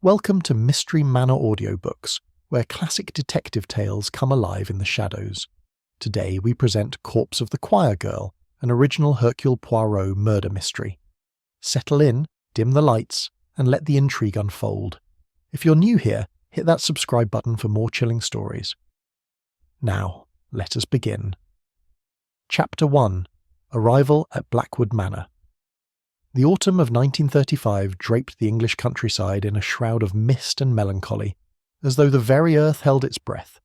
Welcome to Mystery Manor audiobooks, where classic detective tales come alive in the shadows. Today we present Corpse of the Choir Girl, an original Hercule Poirot murder mystery. Settle in, dim the lights, and let the intrigue unfold. If you're new here, hit that subscribe button for more chilling stories. Now, let us begin. Chapter 1. Arrival at Blackwood Manor. The autumn of 1935 draped the English countryside in a shroud of mist and melancholy, as though the very earth held its breath.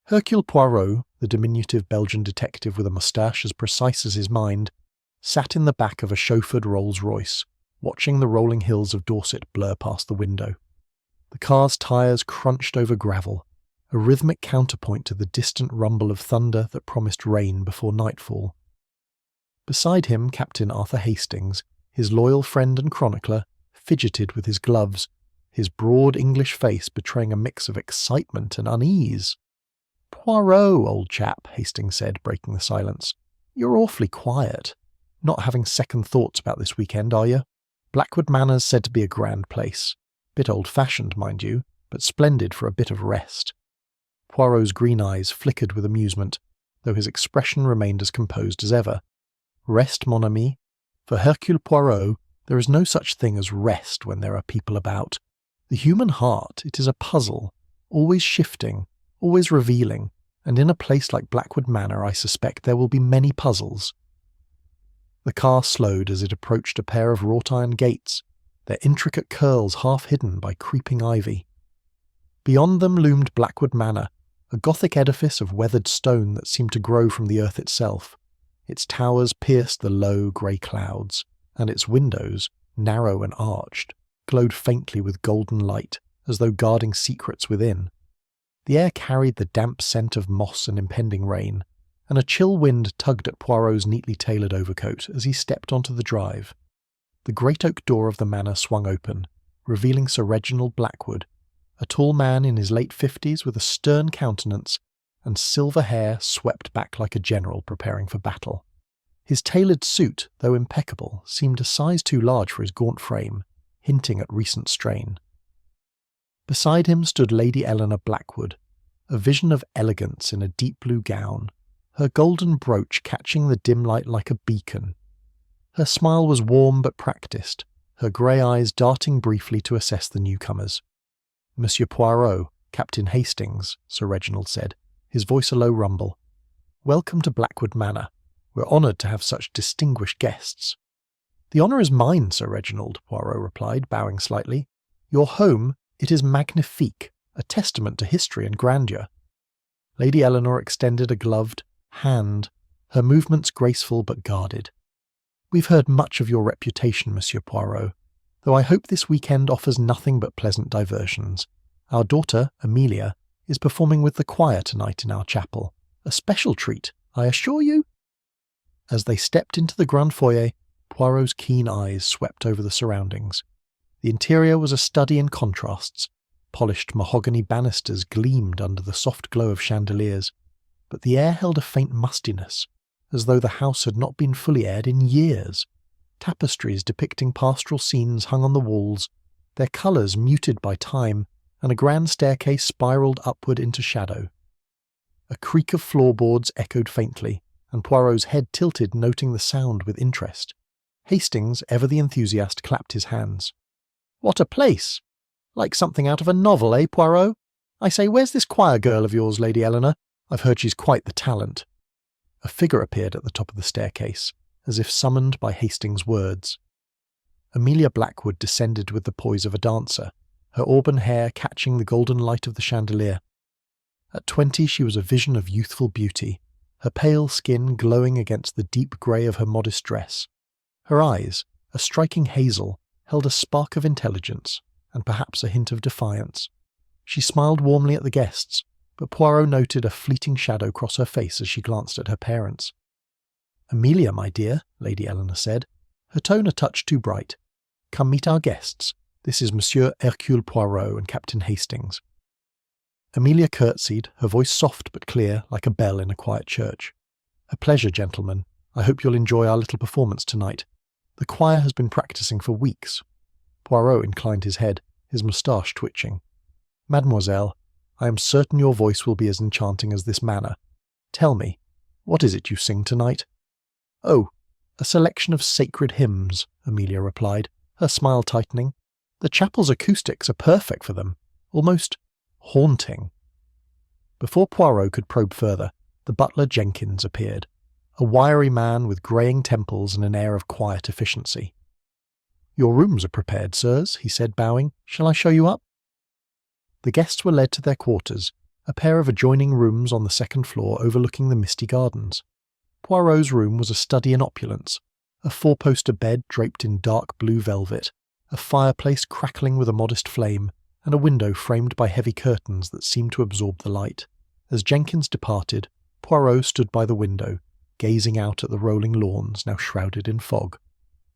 Hercule Poirot, the diminutive Belgian detective with a moustache as precise as his mind, sat in the back of a chauffeured Rolls-Royce, watching the rolling hills of Dorset blur past the window. The car's tyres crunched over gravel, a rhythmic counterpoint to the distant rumble of thunder that promised rain before nightfall. Beside him, Captain Arthur Hastings, his loyal friend and chronicler, fidgeted with his gloves, his broad English face betraying a mix of excitement and unease. "Poirot, old chap," Hastings said, breaking the silence. "You're awfully quiet. Not having second thoughts about this weekend, are you? Blackwood Manor's said to be a grand place. Bit old-fashioned, mind you, but splendid for a bit of rest." Poirot's green eyes flickered with amusement, though his expression remained as composed as ever. "Rest, mon ami. For Hercule Poirot, there is no such thing as rest when there are people about. The human heart, it is a puzzle, always shifting, always revealing, and in a place like Blackwood Manor I suspect there will be many puzzles." The car slowed as it approached a pair of wrought-iron gates, their intricate curls half hidden by creeping ivy. Beyond them loomed Blackwood Manor, a Gothic edifice of weathered stone that seemed to grow from the earth itself. Its towers pierced the low grey clouds, and its windows, narrow and arched, glowed faintly with golden light, as though guarding secrets within. The air carried the damp scent of moss and impending rain, and a chill wind tugged at Poirot's neatly tailored overcoat as he stepped onto the drive. The great oak door of the manor swung open, revealing Sir Reginald Blackwood, a tall man in his late 50s with a stern countenance and silver hair swept back like a general preparing for battle. His tailored suit, though impeccable, seemed a size too large for his gaunt frame, hinting at recent strain. Beside him stood Lady Eleanor Blackwood, a vision of elegance in a deep blue gown, her golden brooch catching the dim light like a beacon. Her smile was warm but practised, her grey eyes darting briefly to assess the newcomers. "Monsieur Poirot, Captain Hastings," Sir Reginald said, his voice a low rumble. "Welcome to Blackwood Manor. We're honoured to have such distinguished guests." "The honour is mine, Sir Reginald," Poirot replied, bowing slightly. "Your home, it is magnifique, a testament to history and grandeur." Lady Eleanor extended a gloved hand, her movements graceful but guarded. "We've heard much of your reputation, Monsieur Poirot, though I hope this weekend offers nothing but pleasant diversions. Our daughter, Amelia, is performing with the choir tonight in our chapel. A special treat, I assure you." As they stepped into the grand foyer, Poirot's keen eyes swept over the surroundings. The interior was a study in contrasts. Polished mahogany banisters gleamed under the soft glow of chandeliers, but the air held a faint mustiness, as though the house had not been fully aired in years. Tapestries depicting pastoral scenes hung on the walls, their colours muted by time, and a grand staircase spiralled upward into shadow. A creak of floorboards echoed faintly, and Poirot's head tilted, noting the sound with interest. Hastings, ever the enthusiast, clapped his hands. "What a place! Like something out of a novel, eh, Poirot? I say, where's this choir girl of yours, Lady Eleanor? I've heard she's quite the talent." A figure appeared at the top of the staircase, as if summoned by Hastings' words. Amelia Blackwood descended with the poise of a dancer, her auburn hair catching the golden light of the chandelier. At 20 she was a vision of youthful beauty, her pale skin glowing against the deep grey of her modest dress. Her eyes, a striking hazel, held a spark of intelligence, and perhaps a hint of defiance. She smiled warmly at the guests, but Poirot noted a fleeting shadow cross her face as she glanced at her parents. "Amelia, my dear," Lady Eleanor said, her tone a touch too bright. "Come meet our guests. This is Monsieur Hercule Poirot and Captain Hastings." Amelia curtsied, her voice soft but clear, like a bell in a quiet church. "A pleasure, gentlemen. I hope you'll enjoy our little performance tonight. The choir has been practising for weeks." Poirot inclined his head, his moustache twitching. "Mademoiselle, I am certain your voice will be as enchanting as this manor. Tell me, what is it you sing tonight?" "Oh, a selection of sacred hymns," Amelia replied, her smile tightening. "The chapel's acoustics are perfect for them, almost haunting." Before Poirot could probe further, the butler Jenkins appeared, a wiry man with greying temples and an air of quiet efficiency. "Your rooms are prepared, sirs," he said, bowing. "Shall I show you up?" The guests were led to their quarters, a pair of adjoining rooms on the second floor overlooking the misty gardens. Poirot's room was a study in opulence, a four-poster bed draped in dark blue velvet, a fireplace crackling with a modest flame, and a window framed by heavy curtains that seemed to absorb the light. As Jenkins departed, Poirot stood by the window, gazing out at the rolling lawns now shrouded in fog.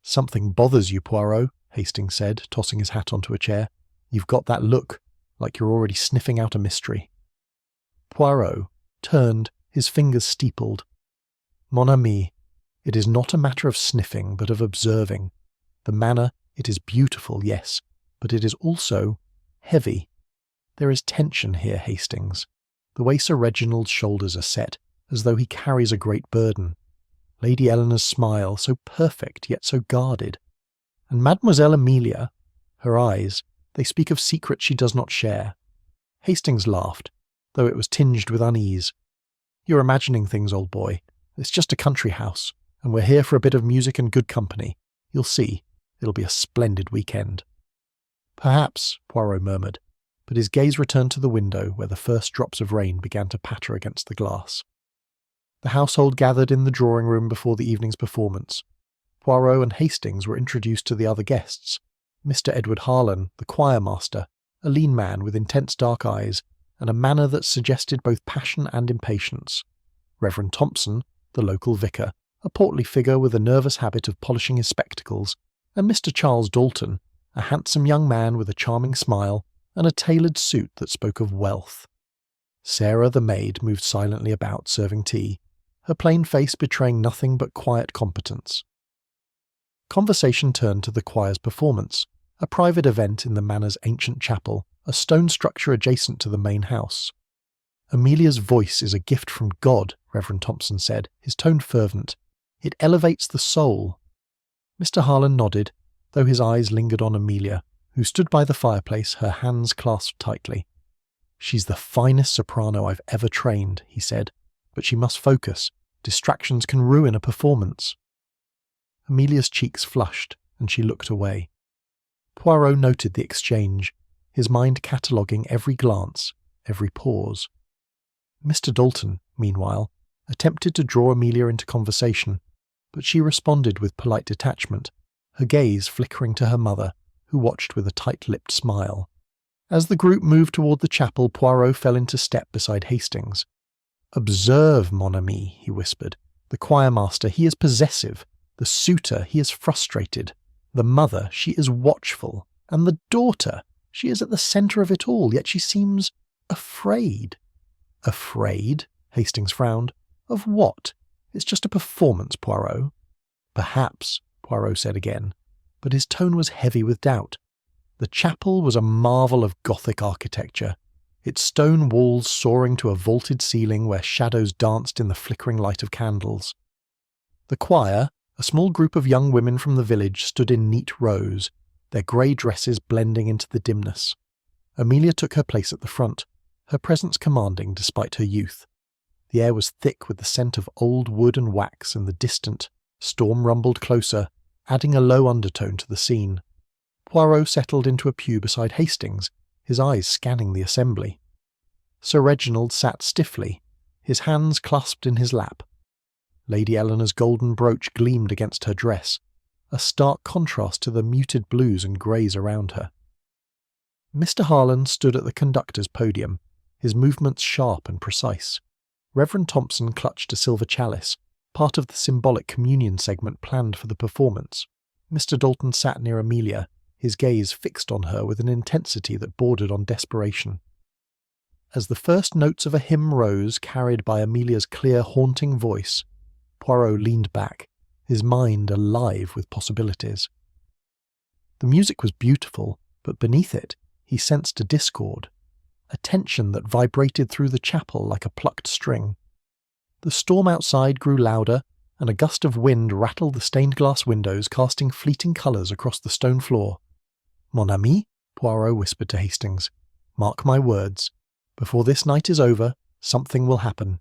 "Something bothers you, Poirot," Hastings said, tossing his hat onto a chair. "You've got that look, like you're already sniffing out a mystery." Poirot turned, his fingers steepled. "Mon ami, it is not a matter of sniffing, but of observing. The manner, it is beautiful, yes, but it is also heavy. There is tension here, Hastings. The way Sir Reginald's shoulders are set, as though he carries a great burden. Lady Eleanor's smile, so perfect yet so guarded. And Mademoiselle Amelia, her eyes, they speak of secrets she does not share." Hastings laughed, though it was tinged with unease. "You're imagining things, old boy. It's just a country house, and we're here for a bit of music and good company. You'll see, it'll be a splendid weekend." "Perhaps," Poirot murmured, but his gaze returned to the window where the first drops of rain began to patter against the glass. The household gathered in the drawing-room before the evening's performance. Poirot and Hastings were introduced to the other guests. Mr. Edward Harlan, the choir-master, a lean man with intense dark eyes, and a manner that suggested both passion and impatience. Reverend Thompson, the local vicar, a portly figure with a nervous habit of polishing his spectacles, and Mr. Charles Dalton, a handsome young man with a charming smile and a tailored suit that spoke of wealth. Sarah, the maid, moved silently about, serving tea, her plain face betraying nothing but quiet competence. Conversation turned to the choir's performance, a private event in the manor's ancient chapel, a stone structure adjacent to the main house. "Amelia's voice is a gift from God," Reverend Thompson said, his tone fervent. "It elevates the soul." Mr. Harlan nodded, though his eyes lingered on Amelia, who stood by the fireplace, her hands clasped tightly. "She's the finest soprano I've ever trained," he said, "but she must focus. Distractions can ruin a performance." Amelia's cheeks flushed, and she looked away. Poirot noted the exchange, his mind cataloguing every glance, every pause. Mr. Dalton, meanwhile, attempted to draw Amelia into conversation, but she responded with polite detachment, her gaze flickering to her mother, who watched with a tight-lipped smile. As the group moved toward the chapel, Poirot fell into step beside Hastings. "Observe, mon ami," he whispered. "The choirmaster, he is possessive. The suitor, he is frustrated. The mother, she is watchful. And the daughter, she is at the centre of it all, yet she seems afraid." "Afraid?" Hastings frowned. "Of what? It's just a performance, Poirot." "Perhaps," Poirot said again, but his tone was heavy with doubt. The chapel was a marvel of Gothic architecture, its stone walls soaring to a vaulted ceiling where shadows danced in the flickering light of candles. The choir, a small group of young women from the village, stood in neat rows, their grey dresses blending into the dimness. Amelia took her place at the front, her presence commanding despite her youth. The air was thick with the scent of old wood and wax, and the distant storm rumbled closer, adding a low undertone to the scene. Poirot settled into a pew beside Hastings, his eyes scanning the assembly. Sir Reginald sat stiffly, his hands clasped in his lap. Lady Eleanor's golden brooch gleamed against her dress, a stark contrast to the muted blues and greys around her. Mr. Harlan stood at the conductor's podium, his movements sharp and precise. Reverend Thompson clutched a silver chalice, part of the symbolic communion segment planned for the performance. Mr. Dalton sat near Amelia, his gaze fixed on her with an intensity that bordered on desperation. As the first notes of a hymn rose, carried by Amelia's clear, haunting voice, Poirot leaned back, his mind alive with possibilities. The music was beautiful, but beneath it, he sensed a discord, a tension that vibrated through the chapel like a plucked string. The storm outside grew louder, and a gust of wind rattled the stained-glass windows, casting fleeting colours across the stone floor. "Mon ami," Poirot whispered to Hastings, "mark my words. Before this night is over, something will happen.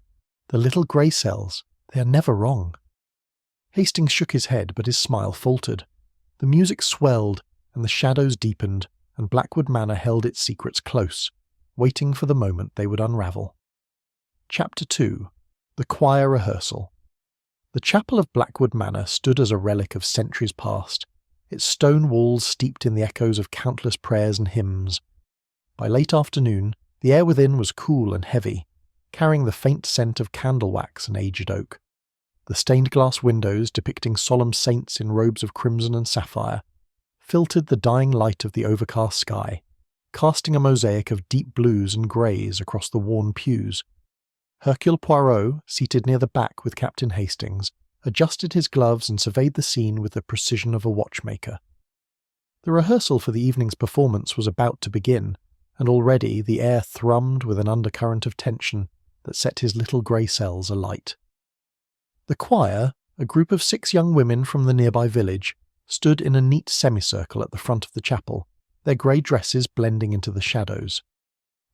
The little grey cells, they are never wrong." Hastings shook his head, but his smile faltered. The music swelled, and the shadows deepened, and Blackwood Manor held its secrets close, waiting for the moment they would unravel. Chapter 2. The Choir Rehearsal. The chapel of Blackwood Manor stood as a relic of centuries past, its stone walls steeped in the echoes of countless prayers and hymns. By late afternoon, the air within was cool and heavy, carrying the faint scent of candle wax and aged oak. The stained-glass windows, depicting solemn saints in robes of crimson and sapphire, filtered the dying light of the overcast sky, casting a mosaic of deep blues and greys across the worn pews. Hercule Poirot, seated near the back with Captain Hastings, adjusted his gloves and surveyed the scene with the precision of a watchmaker. The rehearsal for the evening's performance was about to begin, and already the air thrummed with an undercurrent of tension that set his little grey cells alight. The choir, a group of 6 young women from the nearby village, stood in a neat semicircle at the front of the chapel, their grey dresses blending into the shadows.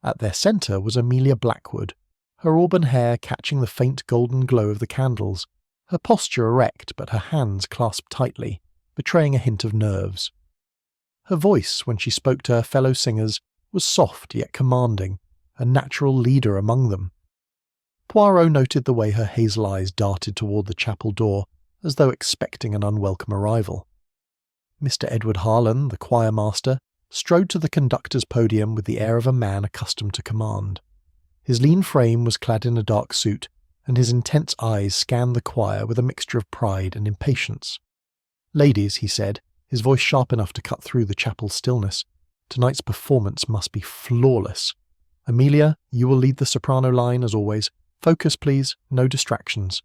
At their centre was Amelia Blackwood, her auburn hair catching the faint golden glow of the candles, her posture erect but her hands clasped tightly, betraying a hint of nerves. Her voice, when she spoke to her fellow singers, was soft yet commanding, a natural leader among them. Poirot noted the way her hazel eyes darted toward the chapel door, as though expecting an unwelcome arrival. Mr. Edward Harlan, the choir master, strode to the conductor's podium with the air of a man accustomed to command. His lean frame was clad in a dark suit, and his intense eyes scanned the choir with a mixture of pride and impatience. "Ladies," he said, his voice sharp enough to cut through the chapel's stillness, "tonight's performance must be flawless. Amelia, you will lead the soprano line as always. Focus, please, no distractions."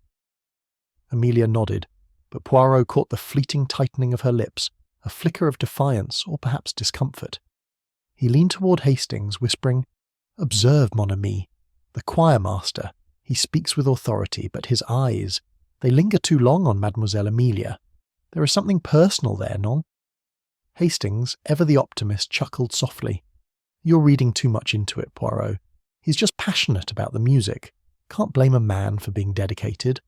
Amelia nodded, but Poirot caught the fleeting tightening of her lips, a flicker of defiance or perhaps discomfort. He leaned toward Hastings, whispering, "Observe, mon ami, the choir master. He speaks with authority, but his eyes, they linger too long on Mademoiselle Amelia. There is something personal there, non?" Hastings, ever the optimist, chuckled softly. "You're reading too much into it, Poirot. He's just passionate about the music. Can't blame a man for being dedicated."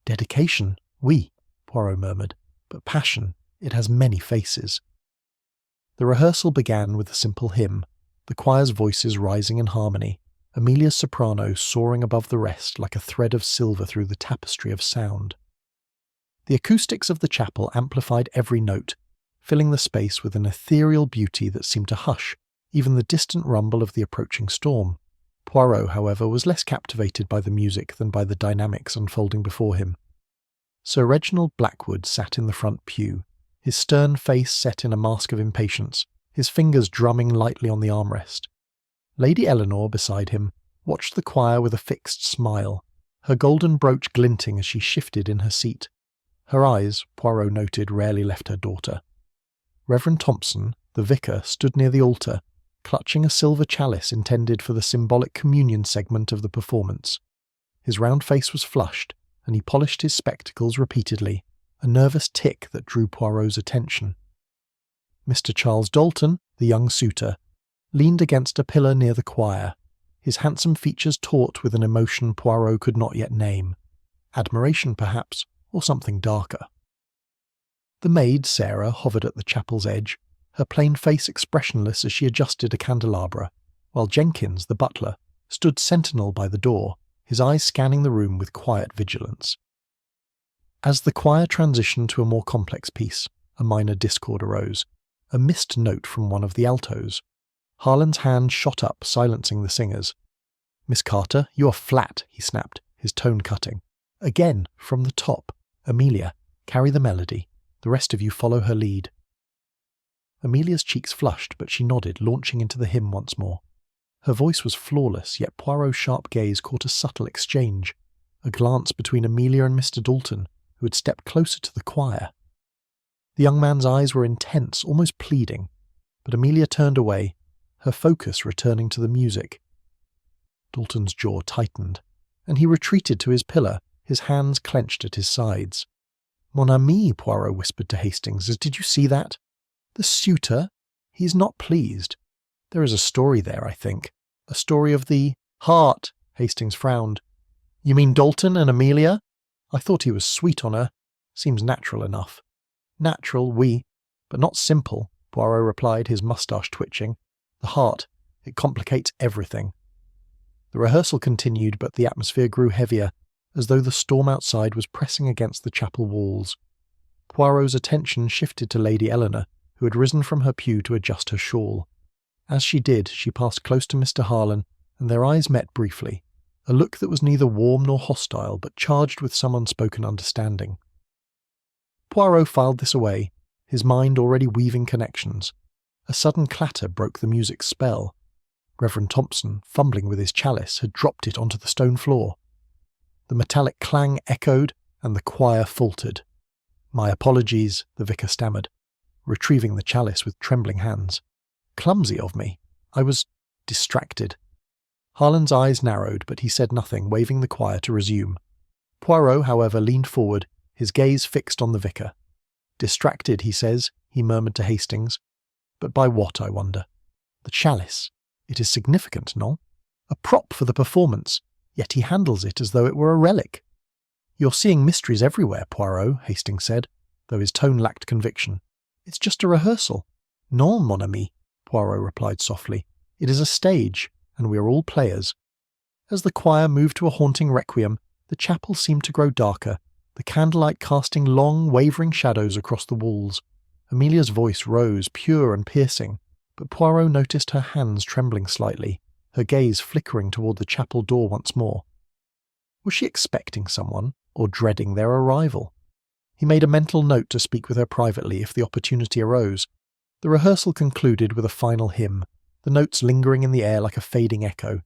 "Dedication, oui," Poirot murmured, "but passion, it has many faces." The rehearsal began with a simple hymn, the choir's voices rising in harmony, Amelia's soprano soaring above the rest like a thread of silver through the tapestry of sound. The acoustics of the chapel amplified every note, filling the space with an ethereal beauty that seemed to hush even the distant rumble of the approaching storm. Poirot, however, was less captivated by the music than by the dynamics unfolding before him. Sir Reginald Blackwood sat in the front pew, his stern face set in a mask of impatience, his fingers drumming lightly on the armrest. Lady Eleanor, beside him, watched the choir with a fixed smile, her golden brooch glinting as she shifted in her seat. Her eyes, Poirot noted, rarely left her daughter. Reverend Thompson, the vicar, stood near the altar, clutching a silver chalice intended for the symbolic communion segment of the performance. His round face was flushed, and he polished his spectacles repeatedly, a nervous tic that drew Poirot's attention. Mr. Charles Dalton, the young suitor, leaned against a pillar near the choir, his handsome features taut with an emotion Poirot could not yet name. Admiration, perhaps, or something darker. The maid, Sarah, hovered at the chapel's edge, her plain face expressionless as she adjusted a candelabra, while Jenkins, the butler, stood sentinel by the door, his eyes scanning the room with quiet vigilance. As the choir transitioned to a more complex piece, a minor discord arose, a missed note from one of the altos. Harlan's hand shot up, silencing the singers. "Miss Carter, you are flat," he snapped, his tone cutting. "Again, from the top. Amelia, carry the melody. The rest of you follow her lead." Amelia's cheeks flushed, but she nodded, launching into the hymn once more. Her voice was flawless, yet Poirot's sharp gaze caught a subtle exchange, a glance between Amelia and Mr. Dalton, who had stepped closer to the choir. The young man's eyes were intense, almost pleading, but Amelia turned away, her focus returning to the music. Dalton's jaw tightened, and he retreated to his pillar, his hands clenched at his sides. "Mon ami," Poirot whispered to Hastings, "did you see that? The suitor? He's not pleased. There is a story there, I think. A story of the heart." Hastings frowned. "You mean Dalton and Amelia? I thought he was sweet on her. Seems natural enough." "Natural, oui, but not simple," Poirot replied, his moustache twitching. "The heart, it complicates everything." The rehearsal continued, but the atmosphere grew heavier, as though the storm outside was pressing against the chapel walls. Poirot's attention shifted to Lady Eleanor, who had risen from her pew to adjust her shawl. As she did, she passed close to Mr. Harlan, and their eyes met briefly, a look that was neither warm nor hostile, but charged with some unspoken understanding. Poirot filed this away, his mind already weaving connections. A sudden clatter broke the music's spell. Reverend Thompson, fumbling with his chalice, had dropped it onto the stone floor. The metallic clang echoed, and the choir faltered. "My apologies," the vicar stammered, retrieving the chalice with trembling hands. "Clumsy of me. I was distracted." Harlan's eyes narrowed, but he said nothing, waving the choir to resume. Poirot, however, leaned forward, his gaze fixed on the vicar. "Distracted, he says," he murmured to Hastings. "But by what, I wonder? The chalice. It is significant, non? A prop for the performance, yet he handles it as though it were a relic." "You're seeing mysteries everywhere, Poirot," Hastings said, though his tone lacked conviction. "It's just a rehearsal." "Non, mon ami," Poirot replied softly. "It is a stage, and we are all players." As the choir moved to a haunting requiem, the chapel seemed to grow darker, the candlelight casting long, wavering shadows across the walls. Amelia's voice rose, pure and piercing, but Poirot noticed her hands trembling slightly, her gaze flickering toward the chapel door once more. Was she expecting someone, or dreading their arrival? He made a mental note to speak with her privately if the opportunity arose. The rehearsal concluded with a final hymn, the notes lingering in the air like a fading echo.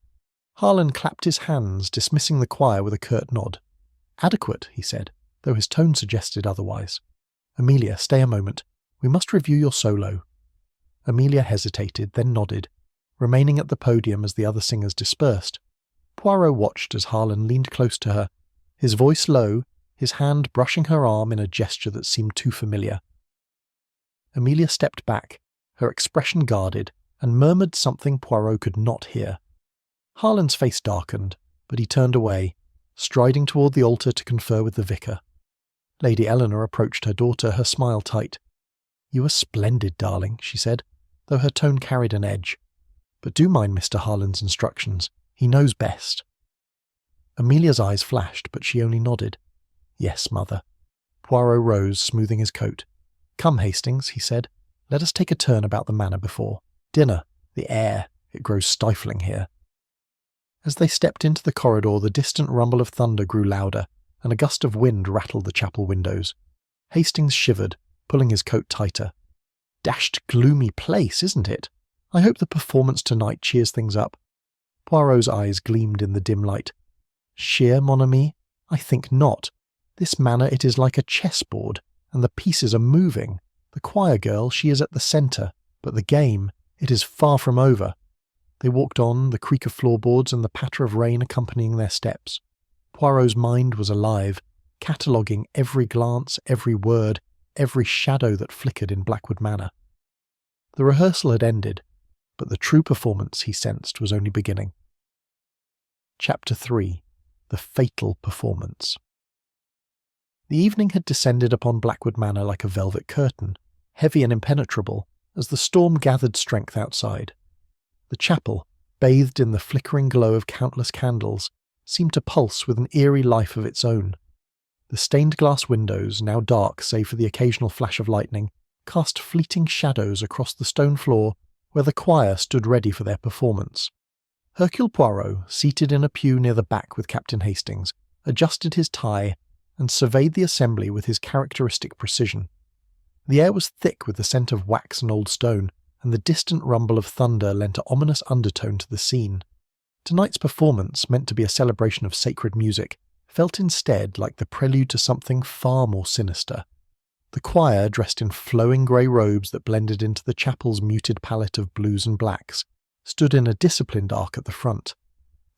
Harlan clapped his hands, dismissing the choir with a curt nod. "Adequate," he said, though his tone suggested otherwise. "Amelia, stay a moment. We must review your solo." Amelia hesitated, then nodded, remaining at the podium as the other singers dispersed. Poirot watched as Harlan leaned close to her, his voice low, his hand brushing her arm in a gesture that seemed too familiar. Amelia stepped back, her expression guarded, and murmured something Poirot could not hear. Harlan's face darkened, but he turned away, striding toward the altar to confer with the vicar. Lady Eleanor approached her daughter, her smile tight. "You are splendid, darling," she said, though her tone carried an edge. "But do mind Mr. Harlan's instructions. He knows best." Amelia's eyes flashed, but she only nodded. "Yes, mother." Poirot rose, smoothing his coat. "Come, Hastings," he said. "Let us take a turn about the manor before. Dinner, the air, it grows stifling here." As they stepped into the corridor, the distant rumble of thunder grew louder, and a gust of wind rattled the chapel windows. Hastings shivered, pulling his coat tighter. "Dashed gloomy place, isn't it? I hope the performance tonight cheers things up." Poirot's eyes gleamed in the dim light. "Cheer, mon ami? I think not. This manor, it is like a chessboard, and the pieces are moving. The choir girl, she is at the centre, but the game, it is far from over." They walked on, the creak of floorboards and the patter of rain accompanying their steps. Poirot's mind was alive, cataloguing every glance, every word, every shadow that flickered in Blackwood Manor. The rehearsal had ended, but the true performance, he sensed, was only beginning. Chapter 3. The Fatal Performance. The evening had descended upon Blackwood Manor like a velvet curtain, heavy and impenetrable, as the storm gathered strength outside. The chapel, bathed in the flickering glow of countless candles, seemed to pulse with an eerie life of its own. The stained-glass windows, now dark save for the occasional flash of lightning, cast fleeting shadows across the stone floor where the choir stood ready for their performance. Hercule Poirot, seated in a pew near the back with Captain Hastings, adjusted his tie and surveyed the assembly with his characteristic precision. The air was thick with the scent of wax and old stone, and the distant rumble of thunder lent an ominous undertone to the scene. Tonight's performance, meant to be a celebration of sacred music, felt instead like the prelude to something far more sinister. The choir, dressed in flowing grey robes that blended into the chapel's muted palette of blues and blacks, stood in a disciplined arc at the front.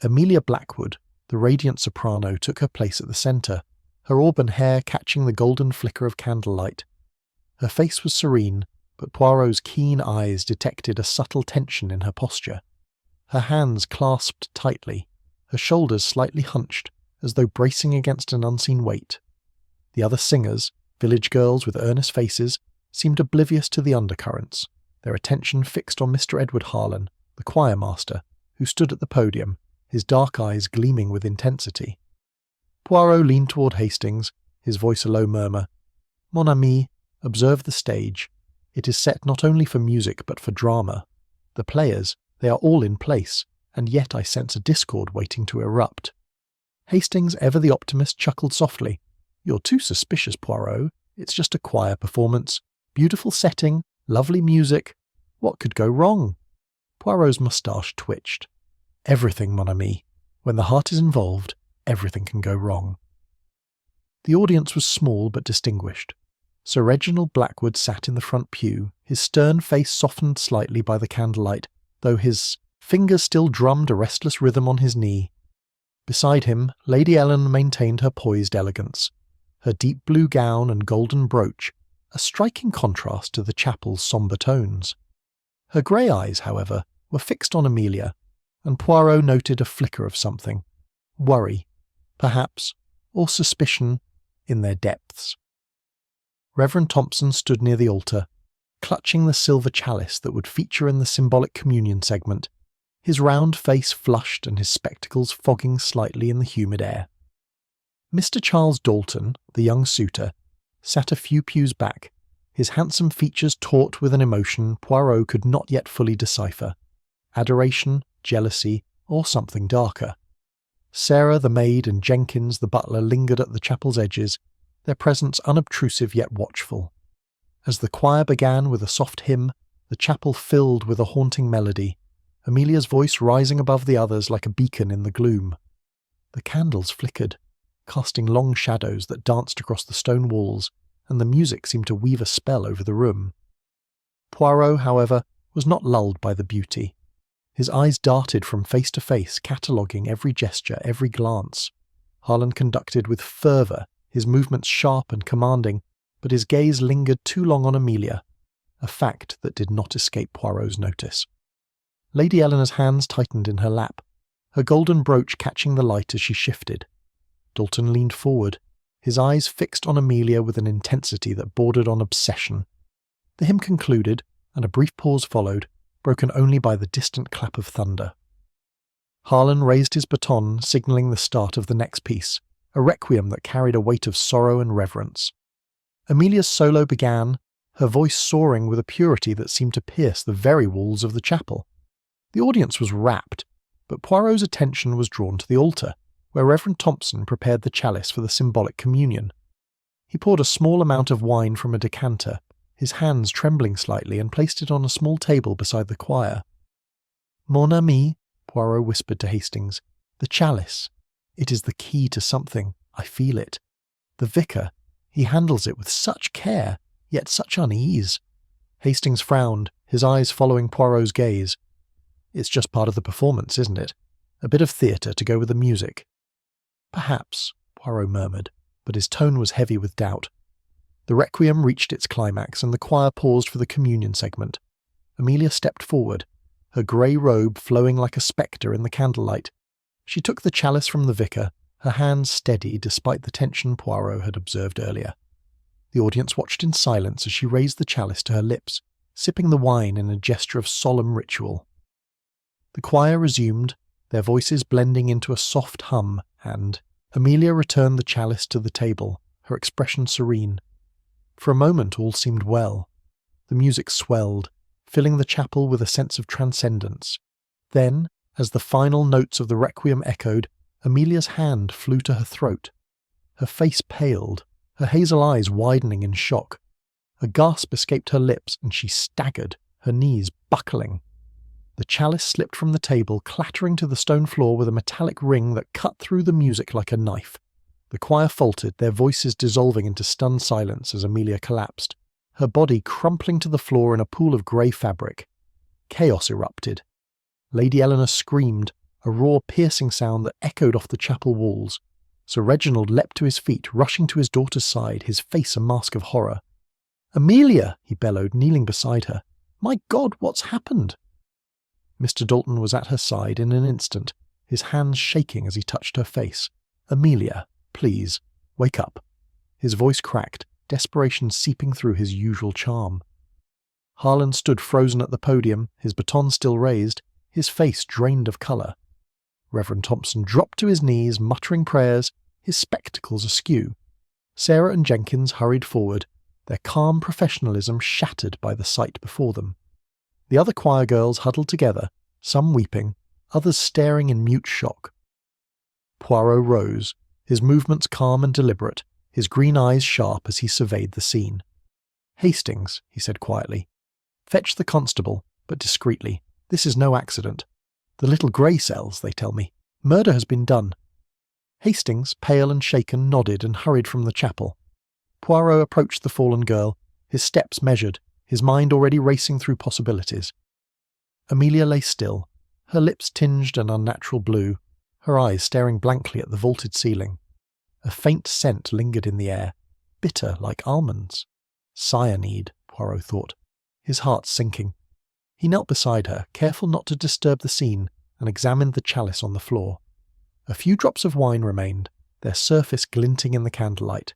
Amelia Blackwood, the radiant soprano, took her place at the centre, her auburn hair catching the golden flicker of candlelight. Her face was serene, but Poirot's keen eyes detected a subtle tension in her posture. Her hands clasped tightly, her shoulders slightly hunched, as though bracing against an unseen weight. The other singers, village girls with earnest faces, seemed oblivious to the undercurrents, their attention fixed on Mr. Edward Harlan, the choir master, who stood at the podium, his dark eyes gleaming with intensity. Poirot leaned toward Hastings, his voice a low murmur. "Mon ami, observe the stage. It is set not only for music but for drama. The players, they are all in place, and yet I sense a discord waiting to erupt." Hastings, ever the optimist, chuckled softly. "You're too suspicious, Poirot. It's just a choir performance. Beautiful setting, lovely music. What could go wrong?" Poirot's moustache twitched. "Everything, mon ami. When the heart is involved, everything can go wrong." The audience was small but distinguished. Sir Reginald Blackwood sat in the front pew, his stern face softened slightly by the candlelight, though his fingers still drummed a restless rhythm on his knee. Beside him, Lady Ellen maintained her poised elegance, her deep blue gown and golden brooch, a striking contrast to the chapel's sombre tones. Her grey eyes, however, were fixed on Amelia, and Poirot noted a flicker of something, worry, perhaps, or suspicion, in their depths. Reverend Thompson stood near the altar, clutching the silver chalice that would feature in the symbolic communion segment, his round face flushed and his spectacles fogging slightly in the humid air. Mr. Charles Dalton, the young suitor, sat a few pews back, his handsome features taut with an emotion Poirot could not yet fully decipher, adoration, jealousy, or something darker. Sarah the maid and Jenkins the butler lingered at the chapel's edges, their presence unobtrusive yet watchful. As the choir began with a soft hymn, the chapel filled with a haunting melody, Amelia's voice rising above the others like a beacon in the gloom. The candles flickered, casting long shadows that danced across the stone walls, and the music seemed to weave a spell over the room. Poirot, however, was not lulled by the beauty. His eyes darted from face to face, cataloguing every gesture, every glance. Harlan conducted with fervour, his movements sharp and commanding, but his gaze lingered too long on Amelia, a fact that did not escape Poirot's notice. Lady Eleanor's hands tightened in her lap, her golden brooch catching the light as she shifted. Dalton leaned forward, his eyes fixed on Amelia with an intensity that bordered on obsession. The hymn concluded, and a brief pause followed, broken only by the distant clap of thunder. Harlan raised his baton, signalling the start of the next piece, a requiem that carried a weight of sorrow and reverence. Amelia's solo began, her voice soaring with a purity that seemed to pierce the very walls of the chapel. The audience was rapt, but Poirot's attention was drawn to the altar, where Reverend Thompson prepared the chalice for the symbolic communion. He poured a small amount of wine from a decanter, his hands trembling slightly, and placed it on a small table beside the choir. "Mon ami," Poirot whispered to Hastings, "the chalice. It is the key to something. I feel it. The vicar, he handles it with such care, yet such unease." Hastings frowned, his eyes following Poirot's gaze. "It's just part of the performance, isn't it? A bit of theatre to go with the music." "Perhaps," Poirot murmured, but his tone was heavy with doubt. The requiem reached its climax, and the choir paused for the communion segment. Amelia stepped forward, her grey robe flowing like a spectre in the candlelight. She took the chalice from the vicar, her hands steady despite the tension Poirot had observed earlier. The audience watched in silence as she raised the chalice to her lips, sipping the wine in a gesture of solemn ritual. The choir resumed, their voices blending into a soft hum, and Amelia returned the chalice to the table, her expression serene. For a moment all seemed well. The music swelled, filling the chapel with a sense of transcendence. Then, as the final notes of the requiem echoed, Amelia's hand flew to her throat. Her face paled, her hazel eyes widening in shock. A gasp escaped her lips, and she staggered, her knees buckling. The chalice slipped from the table, clattering to the stone floor with a metallic ring that cut through the music like a knife. The choir faltered, their voices dissolving into stunned silence as Amelia collapsed, her body crumpling to the floor in a pool of grey fabric. Chaos erupted. Lady Eleanor screamed, a raw, piercing sound that echoed off the chapel walls. Sir Reginald leapt to his feet, rushing to his daughter's side, his face a mask of horror. "Amelia!" he bellowed, kneeling beside her. "My God, what's happened?" Mr. Dalton was at her side in an instant, his hands shaking as he touched her face. "Amelia, please, wake up." His voice cracked, desperation seeping through his usual charm. Harlan stood frozen at the podium, his baton still raised, his face drained of colour. Reverend Thompson dropped to his knees, muttering prayers, his spectacles askew. Sarah and Jenkins hurried forward, their calm professionalism shattered by the sight before them. The other choir girls huddled together, some weeping, others staring in mute shock. Poirot rose, his movements calm and deliberate, his green eyes sharp as he surveyed the scene. "Hastings," he said quietly, "fetch the constable, but discreetly. This is no accident. The little grey cells, they tell me. Murder has been done." Hastings, pale and shaken, nodded and hurried from the chapel. Poirot approached the fallen girl, his steps measured, his mind already racing through possibilities. Amelia lay still, her lips tinged an unnatural blue, her eyes staring blankly at the vaulted ceiling. A faint scent lingered in the air, bitter like almonds. Cyanide, Poirot thought, his heart sinking. He knelt beside her, careful not to disturb the scene, and examined the chalice on the floor. A few drops of wine remained, their surface glinting in the candlelight.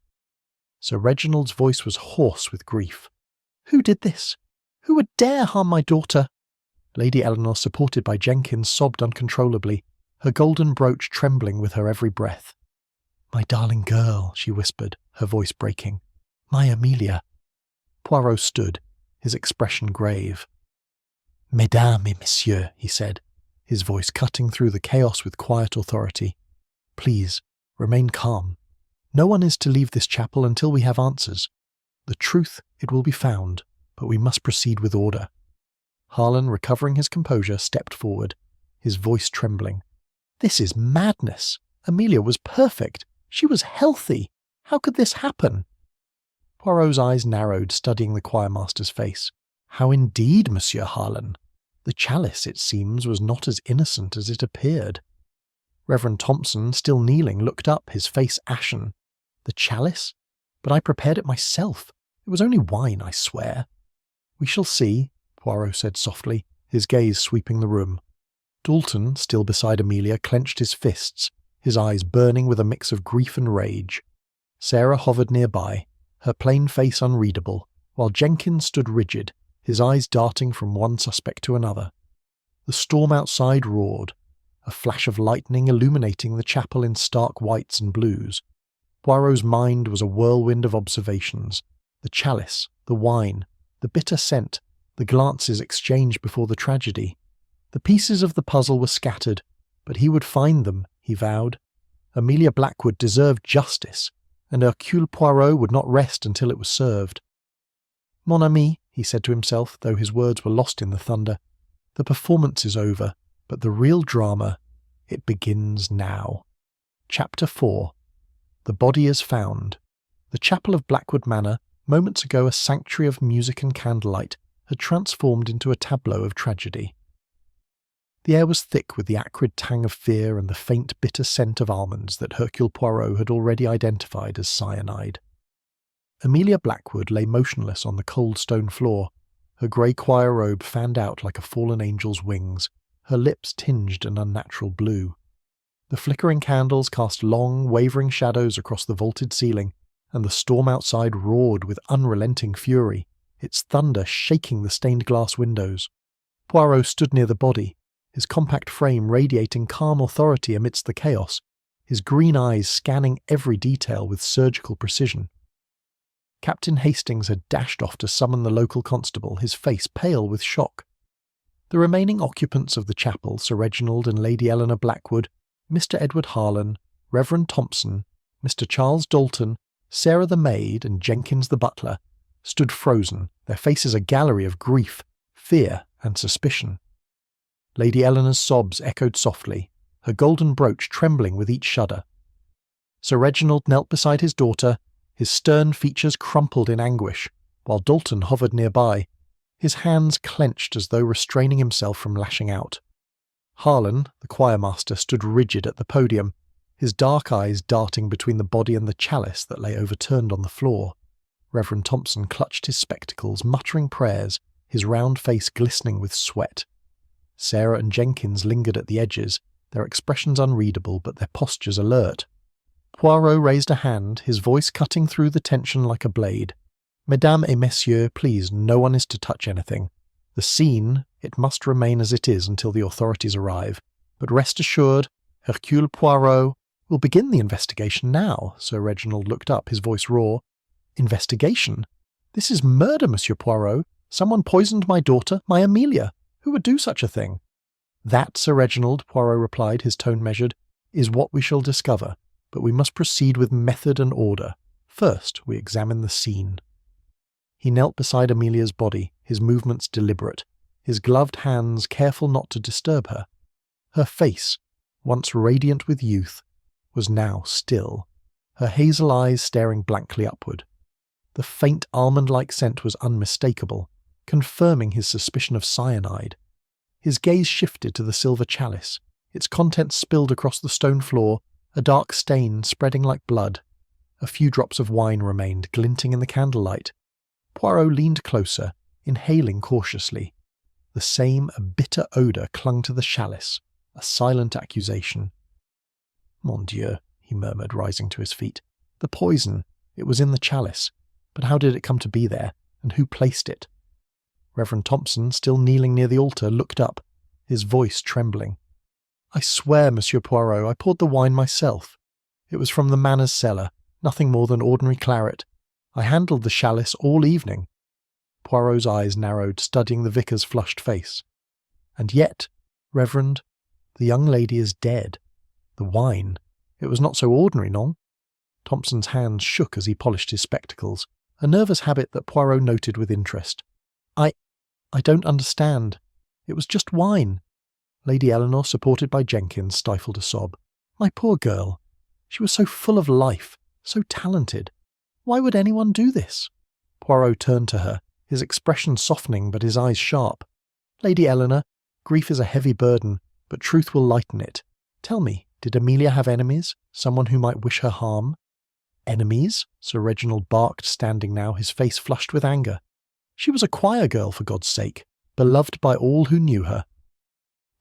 Sir Reginald's voice was hoarse with grief. "Who did this? Who would dare harm my daughter?" Lady Eleanor, supported by Jenkins, sobbed uncontrollably, her golden brooch trembling with her every breath. "My darling girl," she whispered, her voice breaking. "My Amelia." Poirot stood, his expression grave. "Mesdames et messieurs," he said, his voice cutting through the chaos with quiet authority. "Please, remain calm. No one is to leave this chapel until we have answers. The truth, it will be found, but we must proceed with order." Harlan, recovering his composure, stepped forward, his voice trembling. "This is madness. Amelia was perfect. She was healthy. How could this happen?" Poirot's eyes narrowed, studying the choirmaster's face. "How indeed, Monsieur Harlan? The chalice, it seems, was not as innocent as it appeared." Reverend Thompson, still kneeling, looked up, his face ashen. "The chalice? But I prepared it myself. It was only wine, I swear." "We shall see," Poirot said softly, his gaze sweeping the room. Dalton, still beside Amelia, clenched his fists, his eyes burning with a mix of grief and rage. Sarah hovered nearby, her plain face unreadable, while Jenkins stood rigid, his eyes darting from one suspect to another. The storm outside roared, a flash of lightning illuminating the chapel in stark whites and blues. Poirot's mind was a whirlwind of observations. The chalice, the wine, the bitter scent, the glances exchanged before the tragedy. The pieces of the puzzle were scattered, but he would find them, he vowed. Amelia Blackwood deserved justice, and Hercule Poirot would not rest until it was served. "Mon ami," he said to himself, though his words were lost in the thunder, "the performance is over, but the real drama, it begins now." Chapter 4. The body is found. The chapel of Blackwood Manor, moments ago a sanctuary of music and candlelight, had transformed into a tableau of tragedy. The air was thick with the acrid tang of fear and the faint bitter scent of almonds that Hercule Poirot had already identified as cyanide. Amelia Blackwood lay motionless on the cold stone floor, her grey choir robe fanned out like a fallen angel's wings, her lips tinged an unnatural blue. The flickering candles cast long, wavering shadows across the vaulted ceiling, and the storm outside roared with unrelenting fury, its thunder shaking the stained glass windows. Poirot stood near the body, his compact frame radiating calm authority amidst the chaos, his green eyes scanning every detail with surgical precision. Captain Hastings had dashed off to summon the local constable, his face pale with shock. The remaining occupants of the chapel, Sir Reginald and Lady Eleanor Blackwood, Mr. Edward Harlan, Reverend Thompson, Mr. Charles Dalton, Sarah the maid, and Jenkins the butler, stood frozen, their faces a gallery of grief, fear, and suspicion. Lady Eleanor's sobs echoed softly, her golden brooch trembling with each shudder. Sir Reginald knelt beside his daughter, his stern features crumpled in anguish, while Dalton hovered nearby, his hands clenched as though restraining himself from lashing out. Harlan, the choirmaster, stood rigid at the podium, his dark eyes darting between the body and the chalice that lay overturned on the floor. Reverend Thompson clutched his spectacles, muttering prayers, his round face glistening with sweat. Sarah and Jenkins lingered at the edges, their expressions unreadable but their postures alert. Poirot raised a hand, his voice cutting through the tension like a blade. "Mesdames et messieurs, please, no one is to touch anything. The scene, it must remain as it is until the authorities arrive. But rest assured, Hercule Poirot will begin the investigation now." Sir Reginald looked up, his voice raw. "Investigation? This is murder, Monsieur Poirot. Someone poisoned my daughter, my Amelia. Who would do such a thing?" "That, Sir Reginald," Poirot replied, his tone measured, "is what we shall discover. But we must proceed with method and order. First, we examine the scene." He knelt beside Amelia's body, his movements deliberate, his gloved hands careful not to disturb her. Her face, once radiant with youth, was now still, her hazel eyes staring blankly upward. The faint almond-like scent was unmistakable, confirming his suspicion of cyanide. His gaze shifted to the silver chalice, its contents spilled across the stone floor, a dark stain spreading like blood. A few drops of wine remained, glinting in the candlelight. Poirot leaned closer, inhaling cautiously. The same bitter odour clung to the chalice, a silent accusation. "Mon Dieu," he murmured, rising to his feet. "The poison, it was in the chalice. But how did it come to be there, and who placed it?" Reverend Thompson, still kneeling near the altar, looked up, his voice trembling. "I swear, Monsieur Poirot, I poured the wine myself. It was from the manor's cellar, nothing more than ordinary claret. I handled the chalice all evening." Poirot's eyes narrowed, studying the vicar's flushed face. "And yet, Reverend, the young lady is dead. The wine, it was not so ordinary, non?" Thompson's hands shook as he polished his spectacles, a nervous habit that Poirot noted with interest. I don't understand. It was just wine." Lady Eleanor, supported by Jenkins, stifled a sob. "My poor girl. She was so full of life, so talented. Why would anyone do this?" Poirot turned to her, his expression softening but his eyes sharp. "Lady Eleanor, grief is a heavy burden, but truth will lighten it. Tell me, did Amelia have enemies, someone who might wish her harm?" "Enemies?" Sir Reginald barked, standing now, his face flushed with anger. "She was a choir girl, for God's sake, beloved by all who knew her."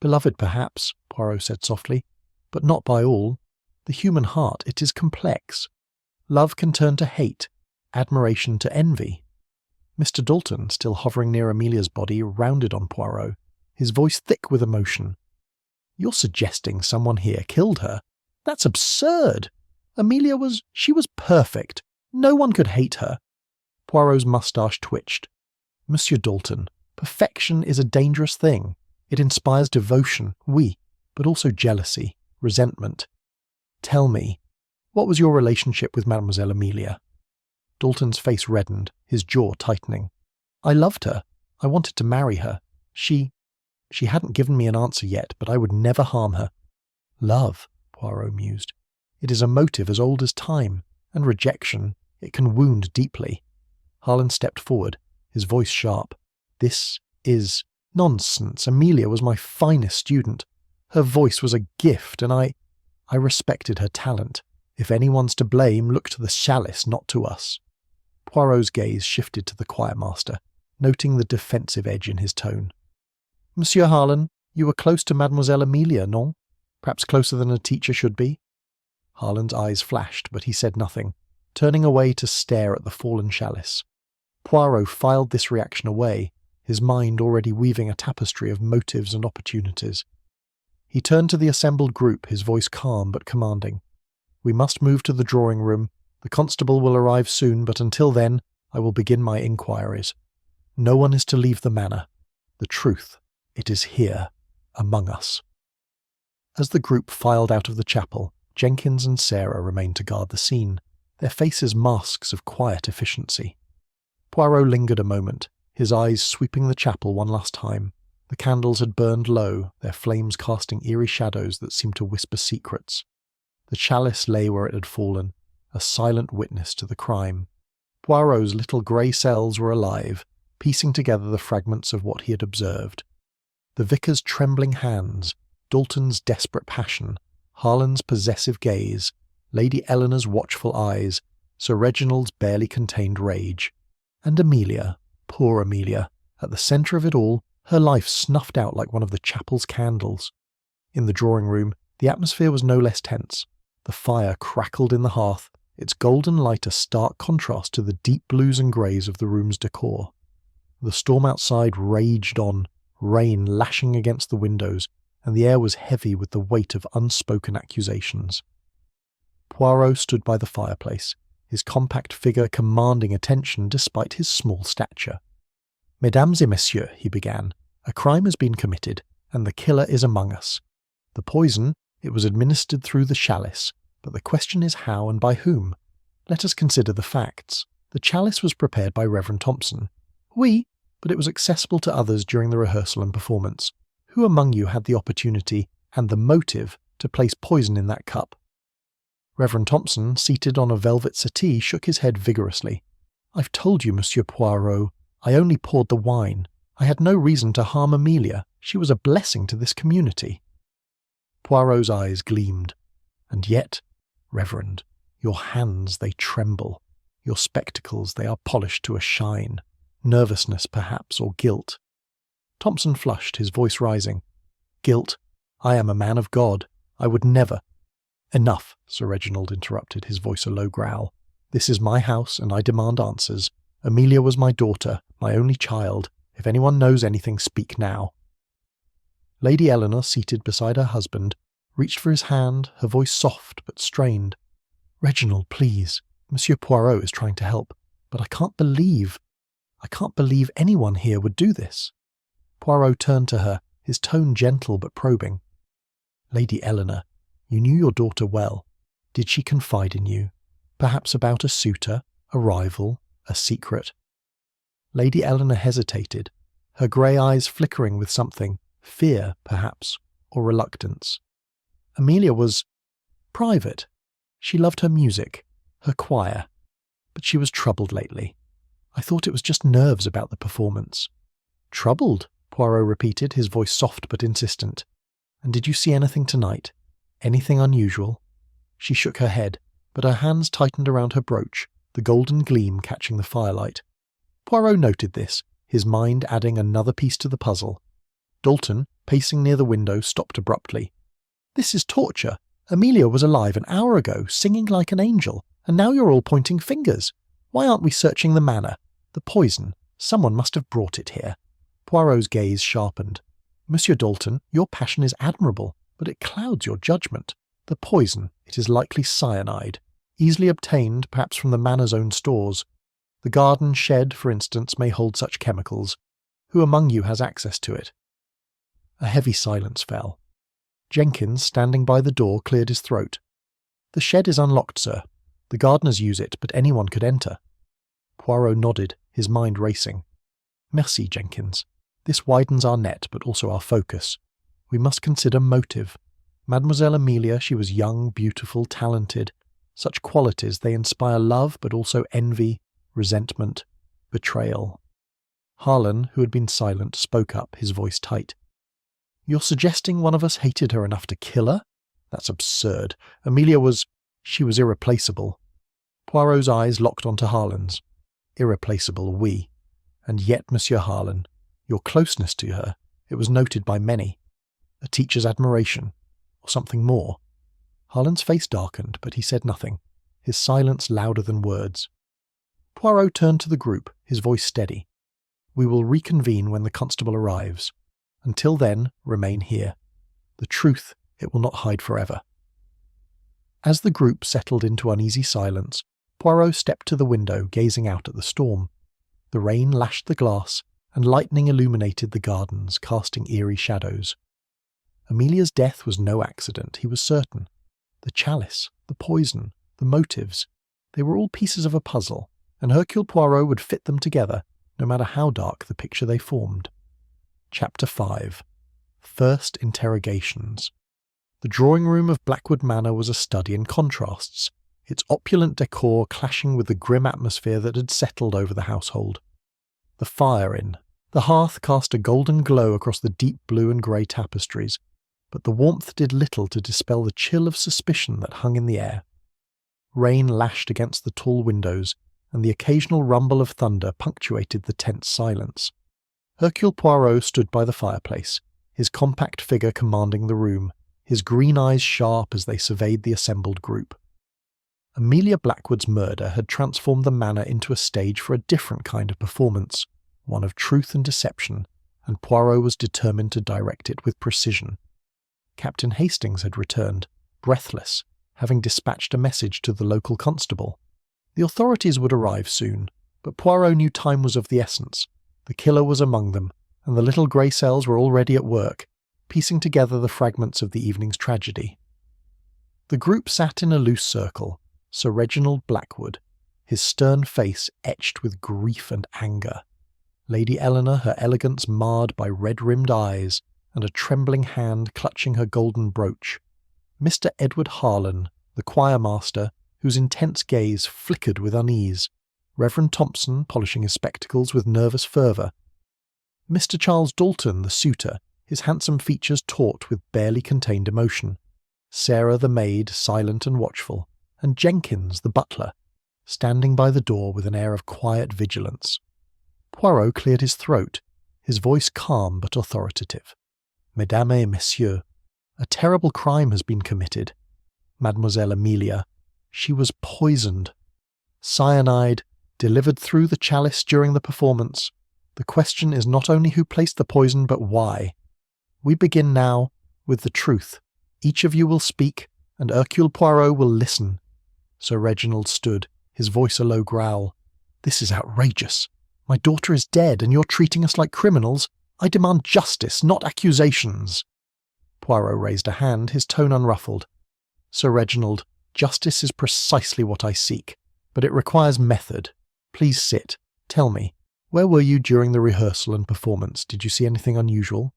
"Beloved, perhaps," Poirot said softly, "but not by all. The human heart, it is complex. Love can turn to hate, admiration to envy." Mr. Dalton, still hovering near Amelia's body, rounded on Poirot, his voice thick with emotion. "You're suggesting someone here killed her? That's absurd! Amelia was perfect. No one could hate her." Poirot's moustache twitched. "Monsieur Dalton, perfection is a dangerous thing. It inspires devotion, oui, but also jealousy, resentment. Tell me, what was your relationship with Mademoiselle Amelia?" Dalton's face reddened, his jaw tightening. "I loved her. I wanted to marry her. She hadn't given me an answer yet, but I would never harm her." "Love," Poirot mused. "It is a motive as old as time, and rejection, it can wound deeply." Harlan stepped forward, his voice sharp. "This is nonsense. Amelia was my finest student. Her voice was a gift, and I respected her talent. If anyone's to blame, look to the chalice, not to us." Poirot's gaze shifted to the choirmaster, noting the defensive edge in his tone. "Monsieur Harlan, you were close to Mademoiselle Amelia, non? Perhaps closer than a teacher should be?" Harlan's eyes flashed, but he said nothing, turning away to stare at the fallen chalice. Poirot filed this reaction away, his mind already weaving a tapestry of motives and opportunities. He turned to the assembled group, his voice calm but commanding. "We must move to the drawing room. The constable will arrive soon, but until then, I will begin my inquiries. No one is to leave the manor. The truth, it is here, among us." As the group filed out of the chapel, Jenkins and Sarah remained to guard the scene, their faces masks of quiet efficiency. Poirot lingered a moment, his eyes sweeping the chapel one last time. The candles had burned low, their flames casting eerie shadows that seemed to whisper secrets. The chalice lay where it had fallen, a silent witness to the crime. Poirot's little grey cells were alive, piecing together the fragments of what he had observed. The vicar's trembling hands, Dalton's desperate passion, Harlan's possessive gaze, Lady Eleanor's watchful eyes, Sir Reginald's barely contained rage, and Amelia, poor Amelia, at the centre of it all, her life snuffed out like one of the chapel's candles. In the drawing room, the atmosphere was no less tense. The fire crackled in the hearth, its golden light a stark contrast to the deep blues and greys of the room's decor. The storm outside raged on, rain lashing against the windows, and the air was heavy with the weight of unspoken accusations. Poirot stood by the fireplace, his compact figure commanding attention despite his small stature. "Mesdames et messieurs," he began, "a crime has been committed, and the killer is among us. The poison, it was administered through the chalice, but the question is how and by whom. Let us consider the facts. The chalice was prepared by Reverend Thompson. Oui, but it was accessible to others during the rehearsal and performance. Who among you had the opportunity and the motive to place poison in that cup?" Reverend Thompson, seated on a velvet settee, shook his head vigorously. "I've told you, Monsieur Poirot, I only poured the wine. I had no reason to harm Amelia. She was a blessing to this community." Poirot's eyes gleamed. "And yet, Reverend, your hands, they tremble. Your spectacles, they are polished to a shine. Nervousness, perhaps, or guilt." Thompson flushed, his voice rising. "Guilt? I am a man of God. I would never—" "Enough," Sir Reginald interrupted, his voice a low growl. "This is my house, and I demand answers. Amelia was my daughter, my only child. If anyone knows anything, speak now." Lady Eleanor, seated beside her husband, reached for his hand, her voice soft but strained. "Reginald, please. Monsieur Poirot is trying to help, but I can't believe anyone here would do this." Poirot turned to her, his tone gentle but probing. "Lady Eleanor, you knew your daughter well. Did she confide in you? Perhaps about a suitor, a rival, a secret?" Lady Eleanor hesitated, her grey eyes flickering with something, fear, perhaps, or reluctance. Amelia was private. She loved her music, her choir, but she was troubled lately. I thought it was just nerves about the performance. "Troubled?" Poirot repeated, his voice soft but insistent. "And did you see anything tonight? Anything unusual?" She shook her head, but her hands tightened around her brooch, the golden gleam catching the firelight. Poirot noted this, his mind adding another piece to the puzzle. Dalton, pacing near the window, stopped abruptly. "This is torture. Amelia was alive an hour ago, singing like an angel, and now you're all pointing fingers. Why aren't we searching the manor? The poison. Someone must have brought it here." Poirot's gaze sharpened. "Monsieur Dalton, your passion is admirable, but it clouds your judgment. The poison, it is likely cyanide, easily obtained perhaps from the manor's own stores. The garden shed, for instance, may hold such chemicals. Who among you has access to it?" A heavy silence fell. Jenkins, standing by the door, cleared his throat. "The shed is unlocked, sir. The gardeners use it, but anyone could enter." Poirot nodded, his mind racing. "Merci, Jenkins. This widens our net, but also our focus. We must consider motive. Mademoiselle Amelia, she was young, beautiful, talented. Such qualities, they inspire love, but also envy, resentment, betrayal." Harlan, who had been silent, spoke up, his voice tight. "You're suggesting one of us hated her enough to kill her? That's absurd. Amelia she was irreplaceable." Poirot's eyes locked onto Harlan's. "Irreplaceable, oui. And yet, Monsieur Harlan, your closeness to her, it was noted by many. A teacher's admiration, or something more." Harlan's face darkened, but he said nothing, his silence louder than words. Poirot turned to the group, his voice steady. "We will reconvene when the constable arrives. Until then, remain here. The truth, it will not hide forever." As the group settled into uneasy silence, Poirot stepped to the window, gazing out at the storm. The rain lashed the glass, and lightning illuminated the gardens, casting eerie shadows. Amelia's death was no accident, he was certain. The chalice, the poison, the motives, they were all pieces of a puzzle, and Hercule Poirot would fit them together, no matter how dark the picture they formed. Chapter 5. First Interrogations. The drawing-room of Blackwood Manor was a study in contrasts, its opulent decor clashing with the grim atmosphere that had settled over the household. The fire the hearth cast a golden glow across the deep blue and grey tapestries, but the warmth did little to dispel the chill of suspicion that hung in the air. Rain lashed against the tall windows, and the occasional rumble of thunder punctuated the tense silence. Hercule Poirot stood by the fireplace, his compact figure commanding the room, his green eyes sharp as they surveyed the assembled group. Amelia Blackwood's murder had transformed the manor into a stage for a different kind of performance, one of truth and deception, and Poirot was determined to direct it with precision. Captain Hastings had returned, breathless, having dispatched a message to the local constable. The authorities would arrive soon, but Poirot knew time was of the essence. The killer was among them, and the little grey cells were already at work, piecing together the fragments of the evening's tragedy. The group sat in a loose circle, Sir Reginald Blackwood, his stern face etched with grief and anger, Lady Eleanor, her elegance marred by red-rimmed eyes, and a trembling hand clutching her golden brooch, Mr. Edward Harlan, the choir-master, whose intense gaze flickered with unease, Reverend Thompson, polishing his spectacles with nervous fervour, Mr. Charles Dalton, the suitor, his handsome features taut with barely contained emotion, Sarah the maid, silent and watchful, and Jenkins, the butler, standing by the door with an air of quiet vigilance. Poirot cleared his throat, his voice calm but authoritative. Mesdames et messieurs, a terrible crime has been committed. Mademoiselle Amelia, she was poisoned. Cyanide, delivered through the chalice during the performance. The question is not only who placed the poison, but why. We begin now with the truth. Each of you will speak, and Hercule Poirot will listen. Sir Reginald stood, his voice a low growl. This is outrageous. My daughter is dead, and you're treating us like criminals. I demand justice, not accusations. Poirot raised a hand, his tone unruffled. Sir Reginald, justice is precisely what I seek, but it requires method. Please sit. Tell me, where were you during the rehearsal and performance? Did you see anything unusual?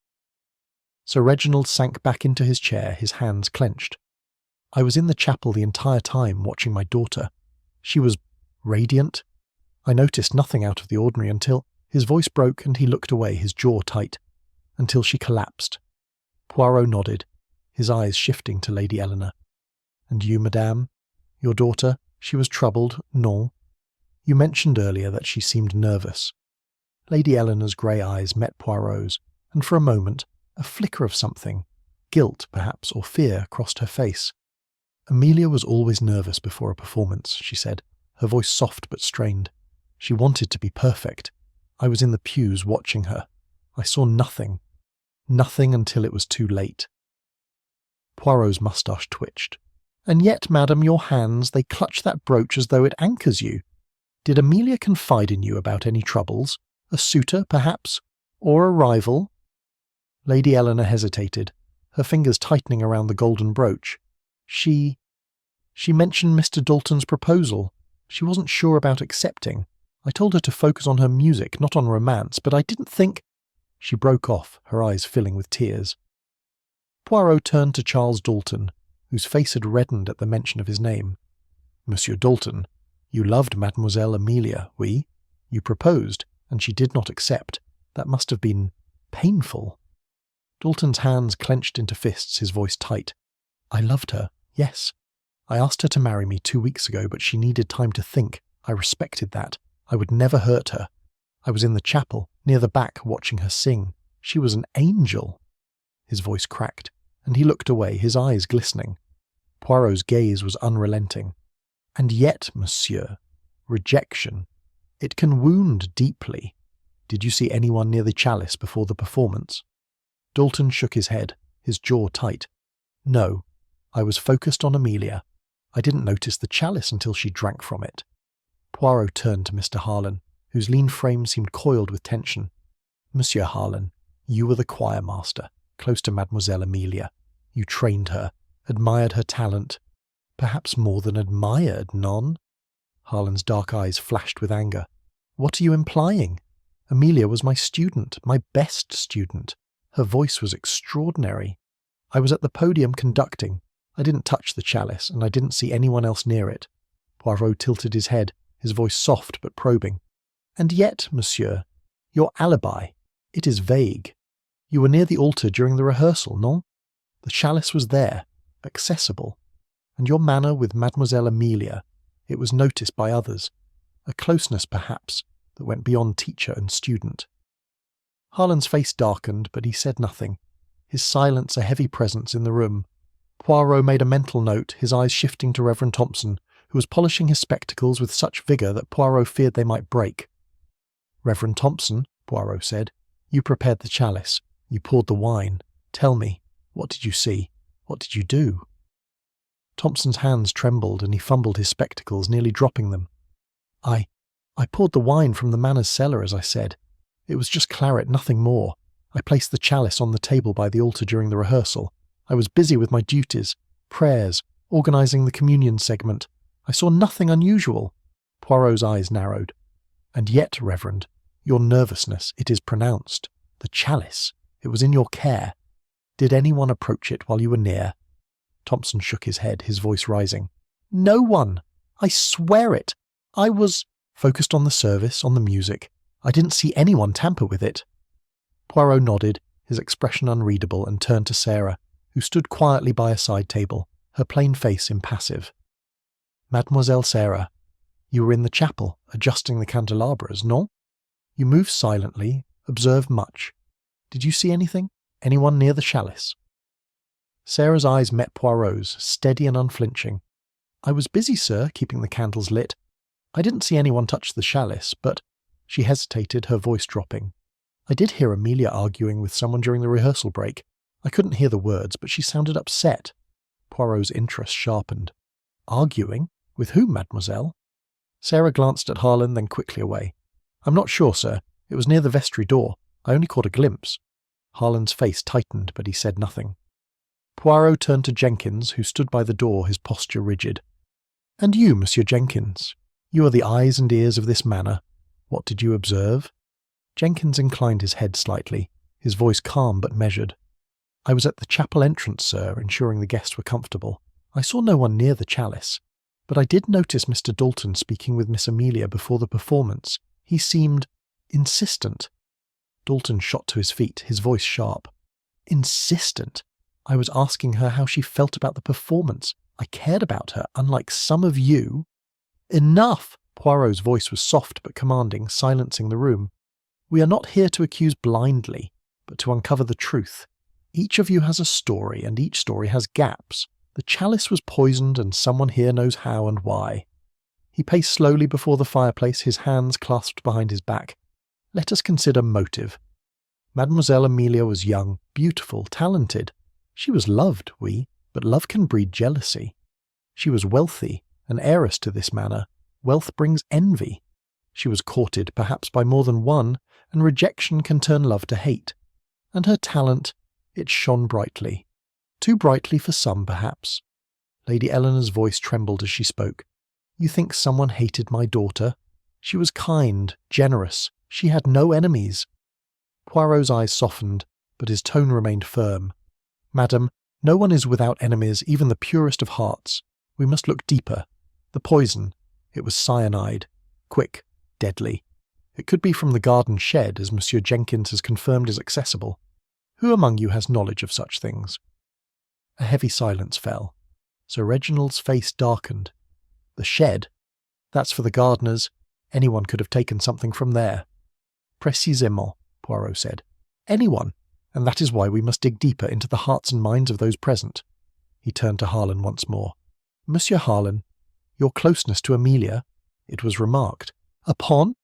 Sir Reginald sank back into his chair, his hands clenched. I was in the chapel the entire time, watching my daughter. She was radiant. I noticed nothing out of the ordinary until his voice broke and he looked away, his jaw tight, until she collapsed. Poirot nodded, his eyes shifting to Lady Eleanor. And you, madame? Your daughter? She was troubled, non? You mentioned earlier that she seemed nervous. Lady Eleanor's grey eyes met Poirot's, and for a moment, a flicker of something, guilt perhaps, or fear, crossed her face. Amelia was always nervous before a performance, she said, her voice soft but strained. She wanted to be perfect. I was in the pews watching her. I saw nothing. Nothing until it was too late. Poirot's moustache twitched. And yet, madam, your hands, they clutch that brooch as though it anchors you. Did Amelia confide in you about any troubles? A suitor, perhaps? Or a rival? Lady Eleanor hesitated, her fingers tightening around the golden brooch. She mentioned Mr. Dalton's proposal. She wasn't sure about accepting. I told her to focus on her music, not on romance, but I didn't think... She broke off, her eyes filling with tears. Poirot turned to Charles Dalton, whose face had reddened at the mention of his name. Monsieur Dalton, you loved Mademoiselle Amelia, oui? You proposed, and she did not accept. That must have been painful. Dalton's hands clenched into fists, his voice tight. I loved her, yes. I asked her to marry me 2 weeks ago, but she needed time to think. I respected that. I would never hurt her. I was in the chapel, near the back, watching her sing. She was an angel. His voice cracked, and he looked away, his eyes glistening. Poirot's gaze was unrelenting. And yet, monsieur, rejection. It can wound deeply. Did you see anyone near the chalice before the performance? Dalton shook his head, his jaw tight. No, I was focused on Amelia. I didn't notice the chalice until she drank from it. Poirot turned to Mr. Harlan, whose lean frame seemed coiled with tension. Monsieur Harlan, you were the choir master, close to Mademoiselle Amelia. You trained her, admired her talent. Perhaps more than admired, non? Harlan's dark eyes flashed with anger. What are you implying? Amelia was my student, my best student. Her voice was extraordinary. I was at the podium conducting. I didn't touch the chalice, and I didn't see anyone else near it. Poirot tilted his head, his voice soft but probing. And yet, monsieur, your alibi, it is vague. You were near the altar during the rehearsal, non? The The chalice was there, accessible, and your manner with Mademoiselle Amelia, it was noticed by others, a closeness perhaps that went beyond teacher and student. Harlan's face darkened, but he said nothing, his silence a heavy presence in the room. Poirot made a mental note, his eyes shifting to Reverend Thompson, who was polishing his spectacles with such vigour that Poirot feared they might break. "Reverend Thompson," Poirot said, "you prepared the chalice. You poured the wine. Tell me, what did you see? What did you do?" Thompson's hands trembled and he fumbled his spectacles, nearly dropping them. I poured the wine from the manor's cellar, as I said. It was just claret, nothing more. I placed the chalice on the table by the altar during the rehearsal. I was busy with my duties, prayers, organising the communion segment. I saw nothing unusual." Poirot's eyes narrowed. "And yet, Reverend, your nervousness, it is pronounced. The chalice, it was in your care. Did anyone approach it while you were near?" Thompson shook his head, his voice rising. "No one! I swear it! I was focused on the service, on the music. I didn't see anyone tamper with it." Poirot nodded, his expression unreadable, and turned to Sarah, who stood quietly by a side table, her plain face impassive. "Mademoiselle Sarah, you were in the chapel, adjusting the candelabras, non? You moved silently, observed much. Did you see anything? Anyone near the chalice?" Sarah's eyes met Poirot's, steady and unflinching. "I was busy, sir, keeping the candles lit. I didn't see anyone touch the chalice, but—" She hesitated, her voice dropping. "I did hear Amelia arguing with someone during the rehearsal break. I couldn't hear the words, but she sounded upset." Poirot's interest sharpened. "Arguing? With whom, mademoiselle?" Sarah glanced at Harlan, then quickly away. "I'm not sure, sir. It was near the vestry door. I only caught a glimpse." Harlan's face tightened, but he said nothing. Poirot turned to Jenkins, who stood by the door, his posture rigid. "And you, Monsieur Jenkins? You are the eyes and ears of this manor. What did you observe?" Jenkins inclined his head slightly, his voice calm but measured. "I was at the chapel entrance, sir, ensuring the guests were comfortable. I saw no one near the chalice, but I did notice Mr. Dalton speaking with Miss Amelia before the performance. He seemed insistent." Dalton shot to his feet, his voice sharp. "Insistent? I was asking her how she felt about the performance. I cared about her, unlike some of you." "Enough!" Poirot's voice was soft but commanding, silencing the room. "We are not here to accuse blindly, but to uncover the truth. Each of you has a story, and each story has gaps. The chalice was poisoned, and someone here knows how and why." He paced slowly before the fireplace, his hands clasped behind his back. "Let us consider motive. Mademoiselle Amelia was young, beautiful, talented. She was loved, but love can breed jealousy. She was wealthy, an heiress to this manor. Wealth brings envy. She was courted, perhaps by more than one, and rejection can turn love to hate. And her talent, it shone brightly. Too brightly for some, perhaps." Lady Eleanor's voice trembled as she spoke. "You think someone hated my daughter? She was kind, generous. She had no enemies." Poirot's eyes softened, but his tone remained firm. "Madam, no one is without enemies, even the purest of hearts. We must look deeper. The poison, it was cyanide. Quick, deadly. It could be from the garden shed, as Monsieur Jenkins has confirmed is accessible. Who among you has knowledge of such things?" A heavy silence fell. Sir Reginald's face darkened. "The shed? That's for the gardeners. Anyone could have taken something from there." "Précisément," Poirot said. "Anyone, and that is why we must dig deeper into the hearts and minds of those present." He turned to Harlan once more. "Monsieur Harlan, your closeness to Amelia, it was remarked. Upon?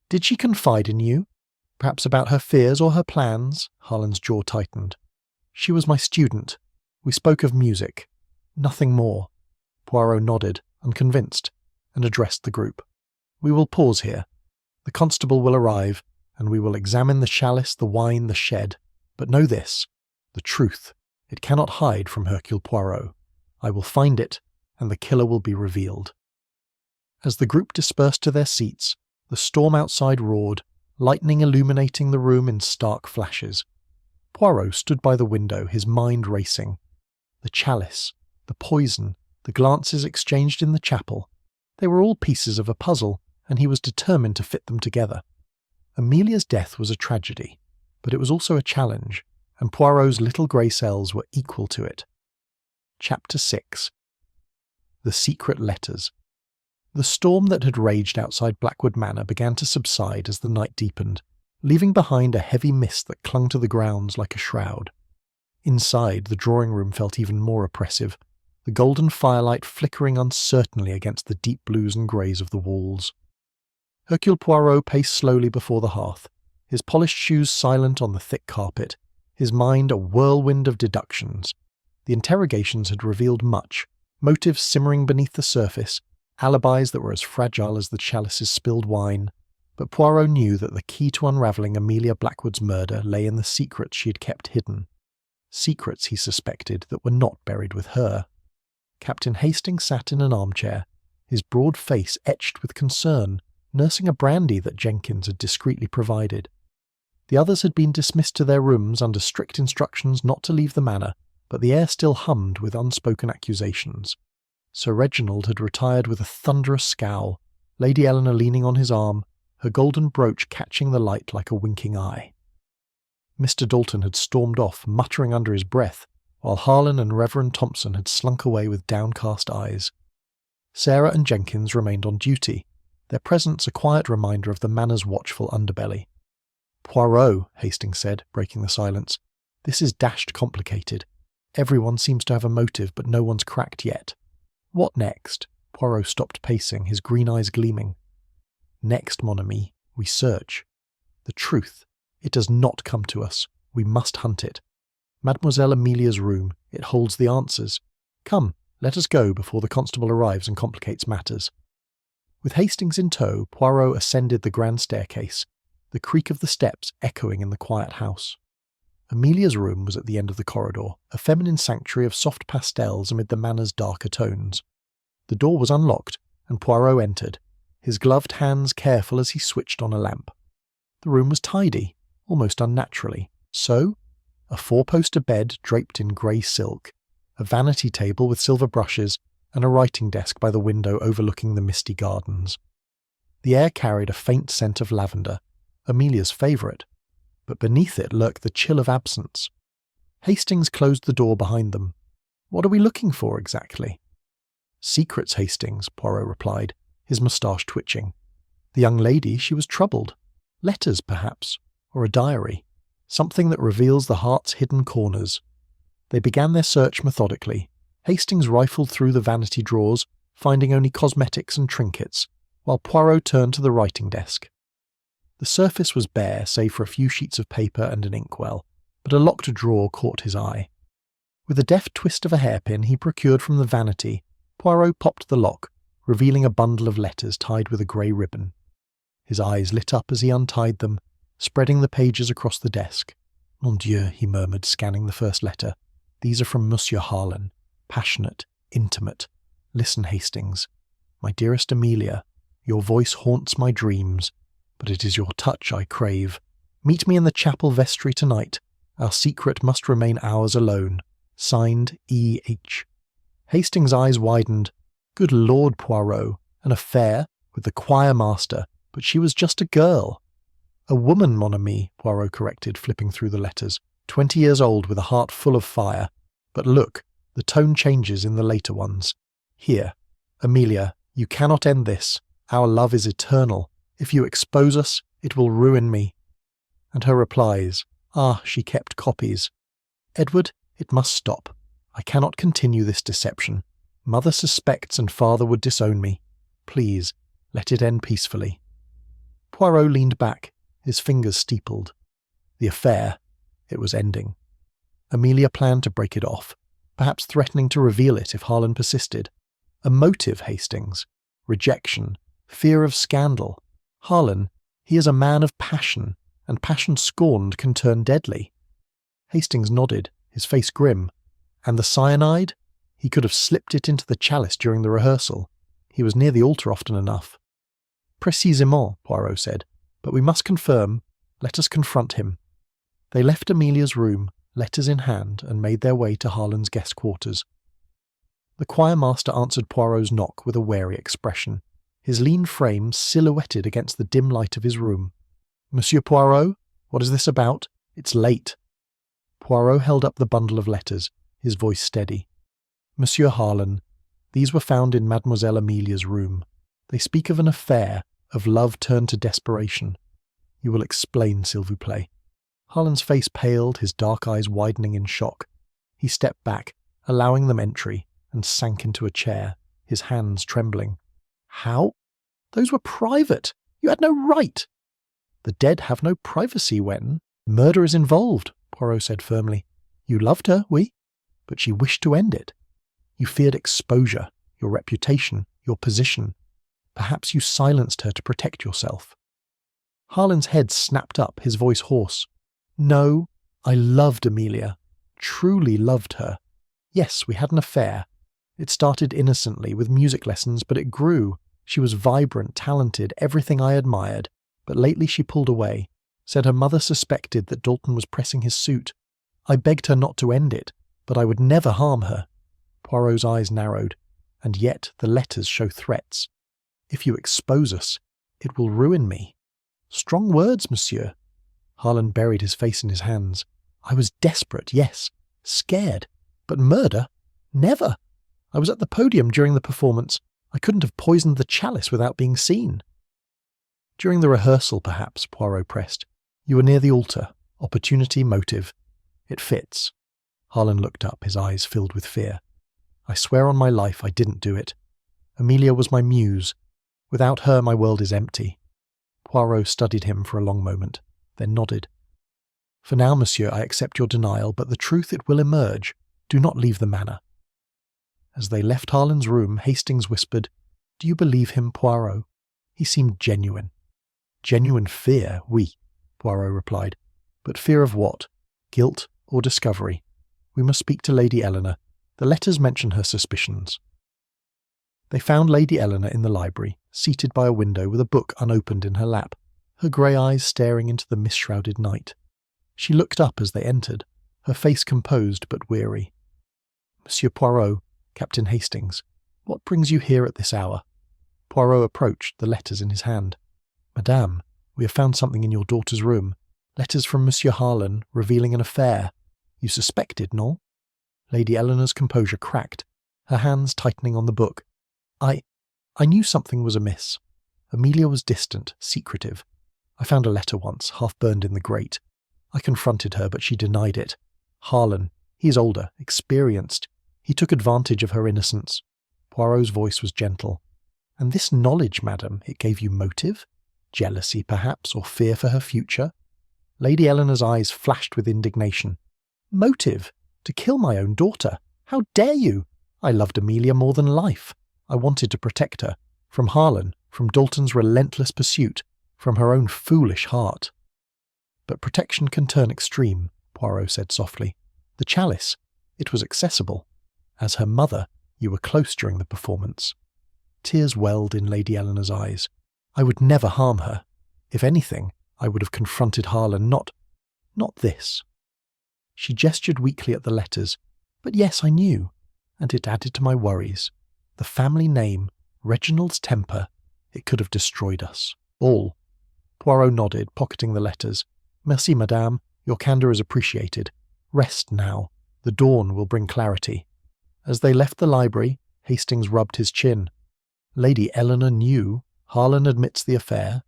Did she confide in you? Perhaps about her fears or her plans?" Harlan's jaw tightened. "She was my student. We spoke of music. Nothing more." Poirot nodded, unconvinced, and addressed the group. "We will pause here. The constable will arrive, and we will examine the chalice, the wine, the shed. But know this, the truth, it cannot hide from Hercule Poirot. I will find it, and the killer will be revealed." As the group dispersed to their seats, the storm outside roared, lightning illuminating the room in stark flashes. Poirot stood by the window, his mind racing. The chalice, the poison, the glances exchanged in the chapel, they were all pieces of a puzzle, and he was determined to fit them together. Amelia's death was a tragedy, but it was also a challenge, and Poirot's little grey cells were equal to it. Chapter 6. The Secret Letters. The storm that had raged outside Blackwood Manor began to subside as the night deepened, leaving behind a heavy mist that clung to the grounds like a shroud. Inside, the drawing-room felt even more oppressive, the golden firelight flickering uncertainly against the deep blues and greys of the walls. Hercule Poirot paced slowly before the hearth, his polished shoes silent on the thick carpet, his mind a whirlwind of deductions. The interrogations had revealed much, motives simmering beneath the surface, alibis that were as fragile as the chalice's spilled wine, but Poirot knew that the key to unravelling Amelia Blackwood's murder lay in the secrets she had kept hidden. Secrets, he suspected, that were not buried with her. Captain Hastings sat in an armchair, his broad face etched with concern, nursing a brandy that Jenkins had discreetly provided. The others had been dismissed to their rooms under strict instructions not to leave the manor, but the air still hummed with unspoken accusations. Sir Reginald had retired with a thunderous scowl, Lady Eleanor leaning on his arm, her golden brooch catching the light like a winking eye. Mr. Dalton had stormed off, muttering under his breath, while Harlan and Reverend Thompson had slunk away with downcast eyes. Sarah and Jenkins remained on duty, their presence a quiet reminder of the manor's watchful underbelly. "Poirot," Hastings said, breaking the silence, "this is dashed complicated. Everyone seems to have a motive, but no one's cracked yet. What next?" Poirot stopped pacing, his green eyes gleaming. "Next, mon ami, we search. The truth. It does not come to us. We must hunt it. Mademoiselle Amelia's room. It holds the answers. Come, let us go before the constable arrives and complicates matters." With Hastings in tow, Poirot ascended the grand staircase, the creak of the steps echoing in the quiet house. Amelia's room was at the end of the corridor, a feminine sanctuary of soft pastels amid the manor's darker tones. The door was unlocked, and Poirot entered, his gloved hands careful as he switched on a lamp. The room was tidy, almost unnaturally. So, a four-poster bed draped in grey silk, a vanity table with silver brushes, and a writing desk by the window overlooking the misty gardens. The air carried a faint scent of lavender, Amelia's favourite, but beneath it lurked the chill of absence. Hastings closed the door behind them. "What are we looking for, exactly?" "Secrets, Hastings," Poirot replied, his moustache twitching. "The young lady, she was troubled. Letters, perhaps, or a diary. Something that reveals the heart's hidden corners." They began their search methodically. Hastings rifled through the vanity drawers, finding only cosmetics and trinkets, while Poirot turned to the writing desk. The surface was bare, save for a few sheets of paper and an inkwell, but a locked drawer caught his eye. With a deft twist of a hairpin he procured from the vanity, Poirot popped the lock, revealing a bundle of letters tied with a grey ribbon. His eyes lit up as he untied them, spreading the pages across the desk. "Mon Dieu," he murmured, scanning the first letter. "These are from Monsieur Harlan. Passionate, intimate. Listen, Hastings. My dearest Amelia, your voice haunts my dreams, but it is your touch I crave. Meet me in the chapel vestry tonight. Our secret must remain ours alone. Signed, E.H." Hastings' eyes widened. Good Lord, Poirot, an affair with the choir master, but she was just a girl. "A woman, mon ami," Poirot corrected, flipping through the letters. 20 years old with a heart full of fire. But look, the tone changes in the later ones. "Here, Amelia, you cannot end this. Our love is eternal. If you expose us, it will ruin me." And her replies. She kept copies. "Edward, it must stop. I cannot continue this deception. Mother suspects and father would disown me. Please, let it end peacefully." Poirot leaned back, his fingers steepled. The affair, it was ending. Amelia planned to break it off, perhaps threatening to reveal it if Harlan persisted. A motive, Hastings. Rejection. Fear of scandal. Harlan, he is a man of passion, and passion scorned can turn deadly. Hastings nodded, his face grim. And the cyanide? He could have slipped it into the chalice during the rehearsal. He was near the altar often enough. "Précisément," Poirot said. "But we must confirm. Let us confront him." They left Amelia's room, letters in hand, and made their way to Harlan's guest quarters. The choir master answered Poirot's knock with a wary expression, his lean frame silhouetted against the dim light of his room. "Monsieur Poirot, what is this about? It's late." Poirot held up the bundle of letters, his voice steady. Monsieur Harlan, these were found in Mademoiselle Amelia's room. They speak of an affair, of love turned to desperation. You will explain, s'il vous plaît. Harlan's face paled, his dark eyes widening in shock. He stepped back, allowing them entry, and sank into a chair, his hands trembling. How? Those were private. You had no right. The dead have no privacy when murder is involved, Poirot said firmly. You loved her, oui, but she wished to end it. You feared exposure, your reputation, your position. Perhaps you silenced her to protect yourself. Harlan's head snapped up, his voice hoarse. No, I loved Amelia, truly loved her. Yes, we had an affair. It started innocently, with music lessons, but it grew. She was vibrant, talented, everything I admired, but lately she pulled away, said her mother suspected that Dalton was pressing his suit. I begged her not to end it, but I would never harm her. Poirot's eyes narrowed, and yet the letters show threats. If you expose us, it will ruin me. Strong words, monsieur. Harlan buried his face in his hands. I was desperate, yes, scared, but murder? Never. I was at the podium during the performance. I couldn't have poisoned the chalice without being seen. During the rehearsal, perhaps, Poirot pressed. You were near the altar. Opportunity, motive. It fits. Harlan looked up, his eyes filled with fear. I swear on my life I didn't do it. Amelia was my muse. Without her my world is empty. Poirot studied him for a long moment, then nodded. For now, monsieur, I accept your denial, but the truth it will emerge. Do not leave the manor. As they left Harlan's room, Hastings whispered, Do you believe him, Poirot? He seemed genuine. Genuine fear, oui, Poirot replied. But fear of what? Guilt or discovery? We must speak to Lady Eleanor. The letters mention her suspicions. They found Lady Eleanor in the library, seated by a window with a book unopened in her lap, her grey eyes staring into the mist-shrouded night. She looked up as they entered, her face composed but weary. Monsieur Poirot, Captain Hastings, what brings you here at this hour? Poirot approached, the letters in his hand. Madame, we have found something in your daughter's room. Letters from Monsieur Harlan, revealing an affair. You suspected, no? Lady Eleanor's composure cracked, her hands tightening on the book. I knew something was amiss. Amelia was distant, secretive. I found a letter once, half-burned in the grate. I confronted her, but she denied it. Harlan, he is older, experienced. He took advantage of her innocence. Poirot's voice was gentle. And this knowledge, madam, it gave you motive? Jealousy, perhaps, or fear for her future? Lady Eleanor's eyes flashed with indignation. Motive? To kill my own daughter? How dare you? I loved Amelia more than life. I wanted to protect her. From Harlan, from Dalton's relentless pursuit, from her own foolish heart. But protection can turn extreme, Poirot said softly. The chalice, it was accessible. As her mother, you were close during the performance. Tears welled in Lady Eleanor's eyes. I would never harm her. If anything, I would have confronted Harlan, not this. She gestured weakly at the letters. But yes, I knew, and it added to my worries. The family name, Reginald's temper, it could have destroyed us. All. Poirot nodded, pocketing the letters. Merci, madame. Your candour is appreciated. Rest now. The dawn will bring clarity. As they left the library, Hastings rubbed his chin. Lady Eleanor knew. Harlan admits the affair.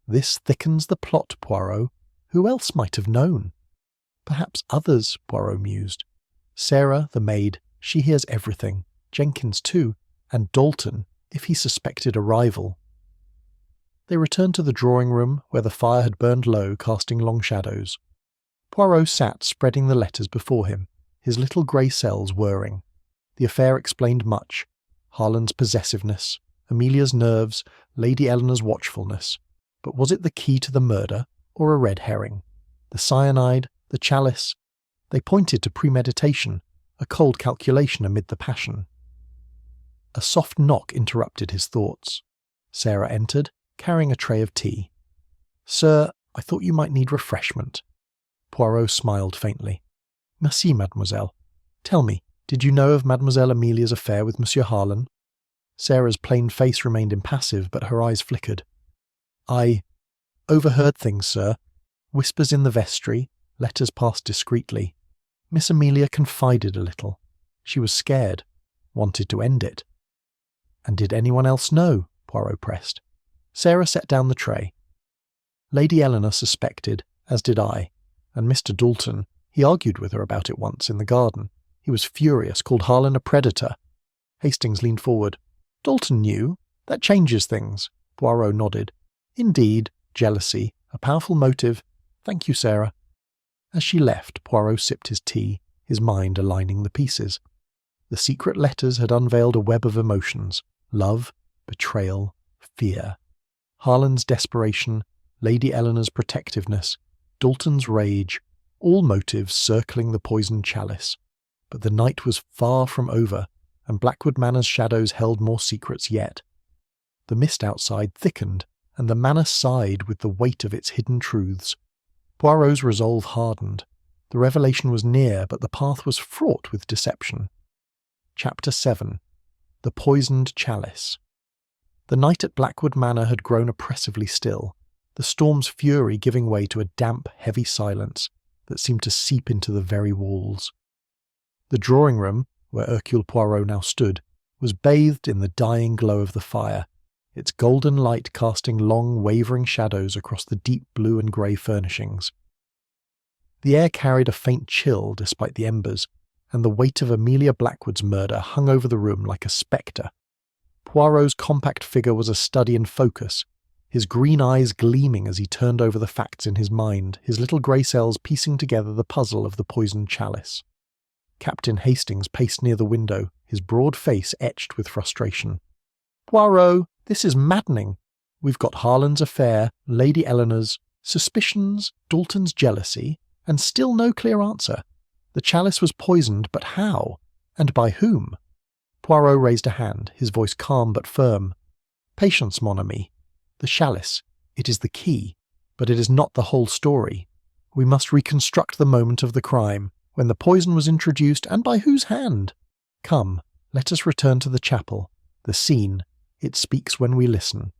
This thickens the plot, Poirot. Who else might have known? Perhaps others, Poirot mused. Sarah, the maid, she hears everything. Jenkins, too. And Dalton, if he suspected a rival. They returned to the drawing-room, where the fire had burned low, casting long shadows. Poirot sat spreading the letters before him, his little grey cells whirring. The affair explained much. Harlan's possessiveness, Amelia's nerves, Lady Eleanor's watchfulness. But was it the key to the murder, or a red herring? The cyanide, the chalice. They pointed to premeditation, a cold calculation amid the passion. A soft knock interrupted his thoughts. Sarah entered, carrying a tray of tea. Sir, I thought you might need refreshment. Poirot smiled faintly. Merci, mademoiselle. Tell me, did you know of Mademoiselle Amelia's affair with Monsieur Harlan? Sarah's plain face remained impassive, but her eyes flickered. I overheard things, sir. Whispers in the vestry, letters passed discreetly. Miss Amelia confided a little. She was scared, wanted to end it. And did anyone else know? Poirot pressed. Sarah set down the tray. Lady Eleanor suspected, as did I, and Mr. Dalton, he argued with her about it once in the garden. He was furious, called Harlan a predator. Hastings leaned forward. Dalton knew. That changes things. Poirot nodded. Indeed, jealousy, a powerful motive. Thank you, Sarah. As she left, Poirot sipped his tea, his mind aligning the pieces. The secret letters had unveiled a web of emotions: love, betrayal, fear. Harlan's desperation, Lady Eleanor's protectiveness, Dalton's rage, all motives circling the poisoned chalice. But the night was far from over, and Blackwood Manor's shadows held more secrets yet. The mist outside thickened, and the manor sighed with the weight of its hidden truths. Poirot's resolve hardened. The revelation was near, but the path was fraught with deception. Chapter 7. The Poisoned Chalice. The night at Blackwood Manor had grown oppressively still, the storm's fury giving way to a damp, heavy silence that seemed to seep into the very walls. The drawing-room, where Hercule Poirot now stood, was bathed in the dying glow of the fire, its golden light casting long, wavering shadows across the deep blue and grey furnishings. The air carried a faint chill despite the embers, and the weight of Amelia Blackwood's murder hung over the room like a spectre. Poirot's compact figure was a study in focus, his green eyes gleaming as he turned over the facts in his mind, his little grey cells piecing together the puzzle of the poisoned chalice. Captain Hastings paced near the window, his broad face etched with frustration. Poirot, this is maddening. We've got Harlan's affair, Lady Eleanor's, suspicions, Dalton's jealousy, and still no clear answer. The chalice was poisoned, but how? And by whom? Poirot raised a hand, his voice calm but firm. Patience, mon ami. The chalice, it is the key, but it is not the whole story. We must reconstruct the moment of the crime, when the poison was introduced, and by whose hand? Come, let us return to the chapel. The scene, it speaks when we listen.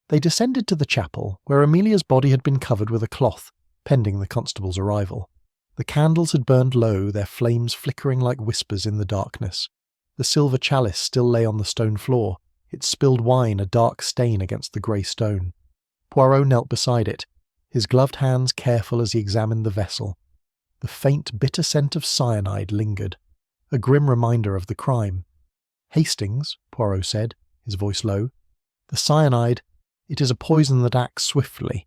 They descended to the chapel, where Amelia's body had been covered with a cloth, pending the constable's arrival. The candles had burned low, their flames flickering like whispers in the darkness. The silver chalice still lay on the stone floor, its spilled wine a dark stain against the grey stone. Poirot knelt beside it, his gloved hands careful as he examined the vessel. The faint, bitter scent of cyanide lingered, a grim reminder of the crime. Hastings, Poirot said, his voice low. The cyanide, it is a poison that acts swiftly.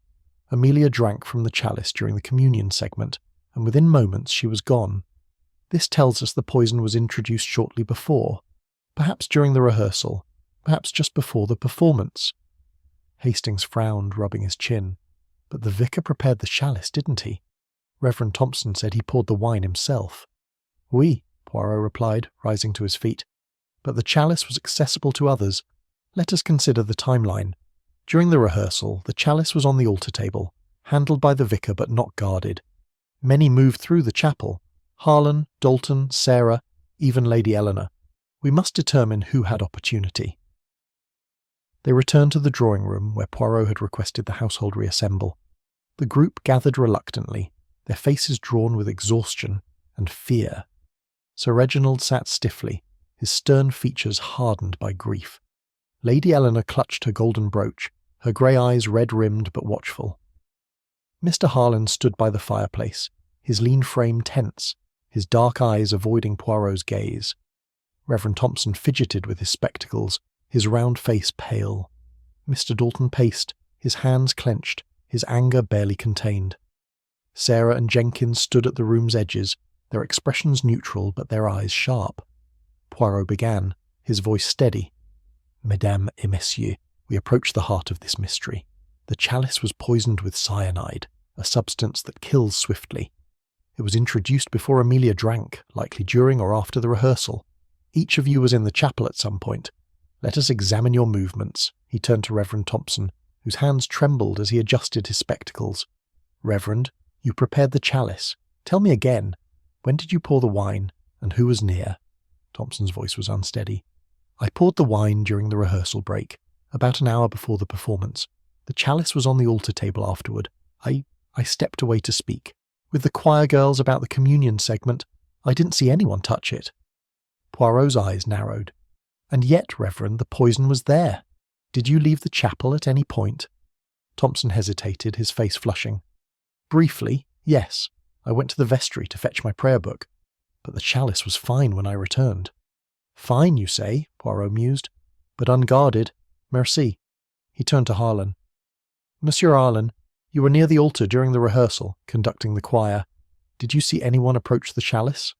Amelia drank from the chalice during the communion segment, and within moments she was gone. This tells us the poison was introduced shortly before, perhaps during the rehearsal, perhaps just before the performance. Hastings frowned, rubbing his chin. But the vicar prepared the chalice, didn't he? Reverend Thompson said he poured the wine himself. Oui, Poirot replied, rising to his feet. But the chalice was accessible to others. Let us consider the timeline. During the rehearsal, the chalice was on the altar table, handled by the vicar but not guarded. Many moved through the chapel. Harlan, Dalton, Sarah, even Lady Eleanor. We must determine who had opportunity. They returned to the drawing-room where Poirot had requested the household reassemble. The group gathered reluctantly, their faces drawn with exhaustion and fear. Sir Reginald sat stiffly, his stern features hardened by grief. Lady Eleanor clutched her golden brooch, her grey eyes red-rimmed but watchful. Mr. Harlan stood by the fireplace, his lean frame tense, his dark eyes avoiding Poirot's gaze. Reverend Thompson fidgeted with his spectacles, his round face pale. Mr. Dalton paced, his hands clenched, his anger barely contained. Sarah and Jenkins stood at the room's edges, their expressions neutral but their eyes sharp. Poirot began, his voice steady. Mesdames et messieurs, we approach the heart of this mystery. The chalice was poisoned with cyanide, a substance that kills swiftly. It was introduced before Amelia drank, likely during or after the rehearsal. Each of you was in the chapel at some point. Let us examine your movements. He turned to Reverend Thompson, whose hands trembled as he adjusted his spectacles. Reverend, you prepared the chalice. Tell me again, when did you pour the wine, and who was near? Thompson's voice was unsteady. I poured the wine during the rehearsal break, about an hour before the performance. The chalice was on the altar table afterward. I stepped away to speak. With the choir girls about the communion segment, I didn't see anyone touch it. Poirot's eyes narrowed. And yet, Reverend, the poison was there. Did you leave the chapel at any point? Thompson hesitated, his face flushing. Briefly, yes. I went to the vestry to fetch my prayer book. But the chalice was fine when I returned. Fine, you say, Poirot mused. But unguarded. Merci. He turned to Harlan. Monsieur Harlan, you were near the altar during the rehearsal, conducting the choir. Did you see anyone approach the chalice?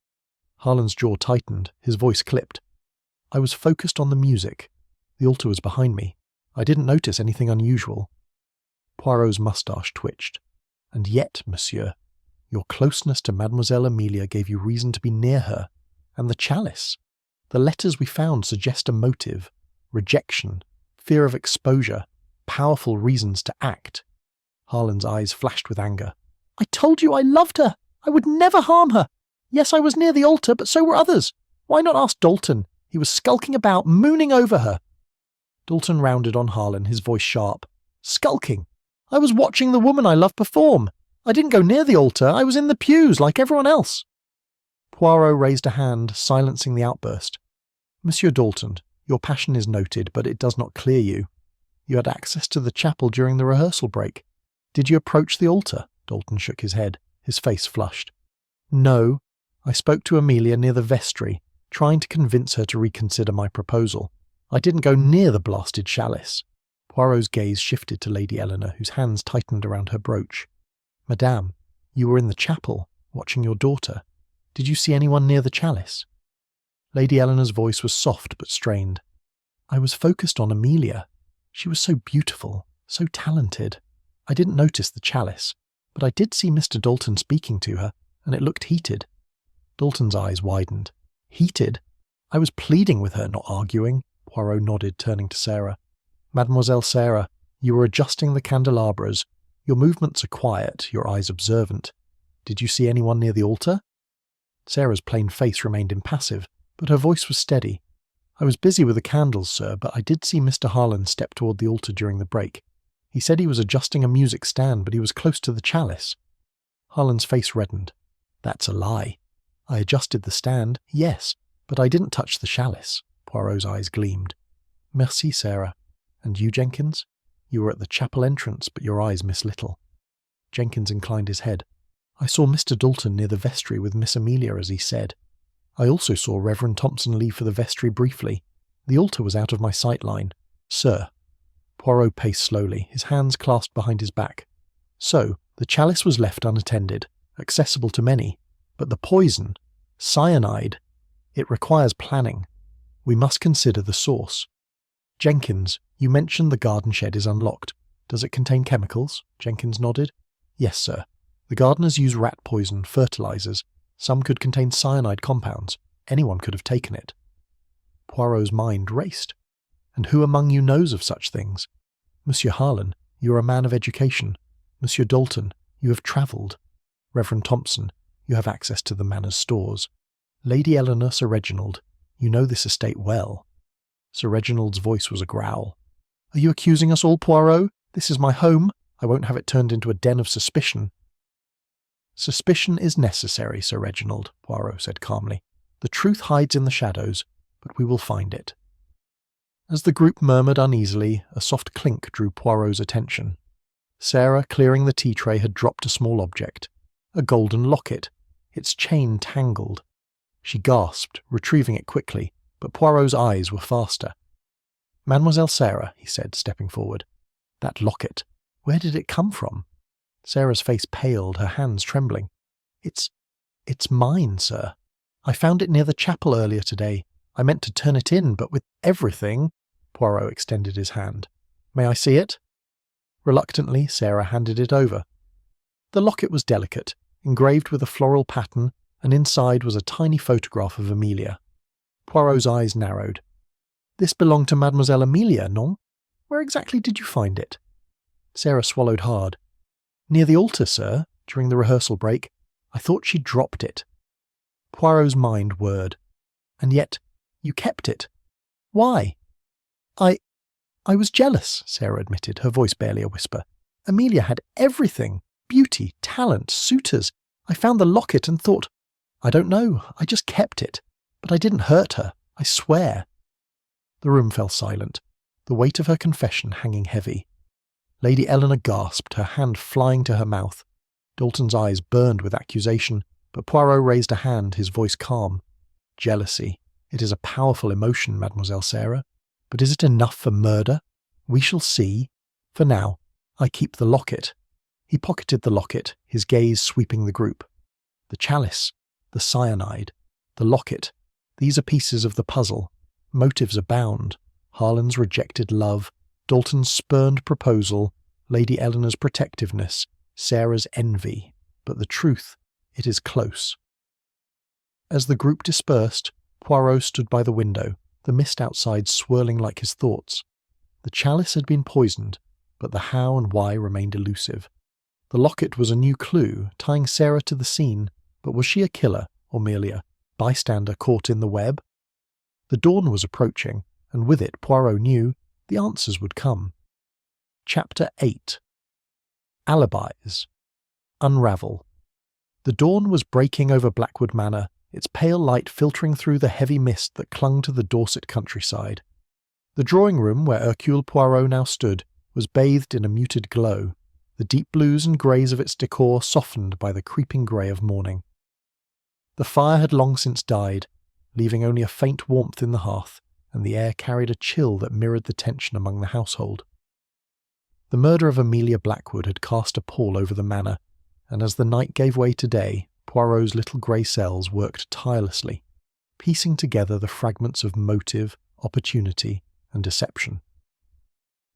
Harlan's jaw tightened, his voice clipped. I was focused on the music. The altar was behind me. I didn't notice anything unusual. Poirot's moustache twitched. And yet, monsieur, your closeness to Mademoiselle Amelia gave you reason to be near her. And the chalice. The letters we found suggest a motive, rejection, fear of exposure, powerful reasons to act. Harlan's eyes flashed with anger. I told you I loved her. I would never harm her. Yes, I was near the altar, but so were others. Why not ask Dalton? He was skulking about, mooning over her. Dalton rounded on Harlan, his voice sharp. Skulking? I was watching the woman I love perform. I didn't go near the altar. I was in the pews, like everyone else. Poirot raised a hand, silencing the outburst. Monsieur Dalton, your passion is noted, but it does not clear you. You had access to the chapel during the rehearsal break. Did you approach the altar? Dalton shook his head, his face flushed. No. I spoke to Amelia near the vestry, trying to convince her to reconsider my proposal. I didn't go near the blasted chalice. Poirot's gaze shifted to Lady Eleanor, whose hands tightened around her brooch. Madame, you were in the chapel, watching your daughter. Did you see anyone near the chalice? Lady Eleanor's voice was soft but strained. I was focused on Amelia. She was so beautiful, so talented. I didn't notice the chalice, but I did see Mr. Dalton speaking to her, and it looked heated. Dalton's eyes widened. Heated? I was pleading with her, not arguing. Poirot nodded, turning to Sarah. Mademoiselle Sarah, you were adjusting the candelabras. Your movements are quiet, your eyes observant. Did you see anyone near the altar? Sarah's plain face remained impassive, but her voice was steady. I was busy with the candles, sir, but I did see Mr. Harlan step toward the altar during the break. He said he was adjusting a music stand, but he was close to the chalice. Harlan's face reddened. That's a lie. I adjusted the stand, yes, but I didn't touch the chalice. Poirot's eyes gleamed. Merci, Sarah. And you, Jenkins? You were at the chapel entrance, but your eyes miss little. Jenkins inclined his head. I saw Mr. Dalton near the vestry with Miss Amelia, as he said. I also saw Reverend Thompson leave for the vestry briefly. The altar was out of my sight line. Sir. Poirot paced slowly, his hands clasped behind his back. So, the chalice was left unattended, accessible to many. But the poison, cyanide, it requires planning. We must consider the source. Jenkins, you mentioned the garden shed is unlocked. Does it contain chemicals? Jenkins nodded. Yes, sir. The gardeners use rat poison, fertilizers. Some could contain cyanide compounds. Anyone could have taken it. Poirot's mind raced. And who among you knows of such things? Monsieur Harlan, you are a man of education. Monsieur Dalton, you have travelled. Reverend Thompson, you have access to the manor's stores. Lady Eleanor, Sir Reginald, you know this estate well. Sir Reginald's voice was a growl. Are you accusing us all, Poirot? This is my home. I won't have it turned into a den of suspicion. Suspicion is necessary, Sir Reginald, Poirot said calmly. The truth hides in the shadows, but we will find it. As the group murmured uneasily, a soft clink drew Poirot's attention. Sarah, clearing the tea tray, had dropped a small object. A golden locket, its chain tangled. She gasped, retrieving it quickly, but Poirot's eyes were faster. Mademoiselle Sarah, he said, stepping forward. That locket, where did it come from? Sarah's face paled, her hands trembling. It's mine, sir. I found it near the chapel earlier today. I meant to turn it in, but with everything... Poirot extended his hand. May I see it? Reluctantly, Sarah handed it over. The locket was delicate, engraved with a floral pattern, and inside was a tiny photograph of Amelia. Poirot's eyes narrowed. This belonged to Mademoiselle Amelia, non? Where exactly did you find it? Sarah swallowed hard. Near the altar, sir, during the rehearsal break. I thought she dropped it. Poirot's mind whirred. And yet, you kept it. Why? I was jealous, Sarah admitted, her voice barely a whisper. Amelia had everything. Beauty, talent, suitors. I found the locket and thought, I don't know, I just kept it. But I didn't hurt her, I swear." The room fell silent, the weight of her confession hanging heavy. Lady Eleanor gasped, her hand flying to her mouth. Dalton's eyes burned with accusation, but Poirot raised a hand, his voice calm. "Jealousy. It is a powerful emotion, Mademoiselle Sarah. But is it enough for murder? We shall see. For now, I keep the locket." He pocketed the locket, his gaze sweeping the group. The chalice, the cyanide, the locket. These are pieces of the puzzle. Motives abound. Harlan's rejected love, Dalton's spurned proposal, Lady Eleanor's protectiveness, Sarah's envy. But the truth, it is close. As the group dispersed, Poirot stood by the window, the mist outside swirling like his thoughts. The chalice had been poisoned, but the how and why remained elusive. The locket was a new clue, tying Sarah to the scene, but was she a killer, or merely a bystander caught in the web? The dawn was approaching, and with it, Poirot knew, the answers would come. Chapter 8. Alibis. Unravel. The dawn was breaking over Blackwood Manor, its pale light filtering through the heavy mist that clung to the Dorset countryside. The drawing room where Hercule Poirot now stood was bathed in a muted glow, the deep blues and greys of its decor softened by the creeping grey of morning. The fire had long since died, leaving only a faint warmth in the hearth, and the air carried a chill that mirrored the tension among the household. The murder of Amelia Blackwood had cast a pall over the manor, and as the night gave way to day, Poirot's little grey cells worked tirelessly, piecing together the fragments of motive, opportunity, and deception.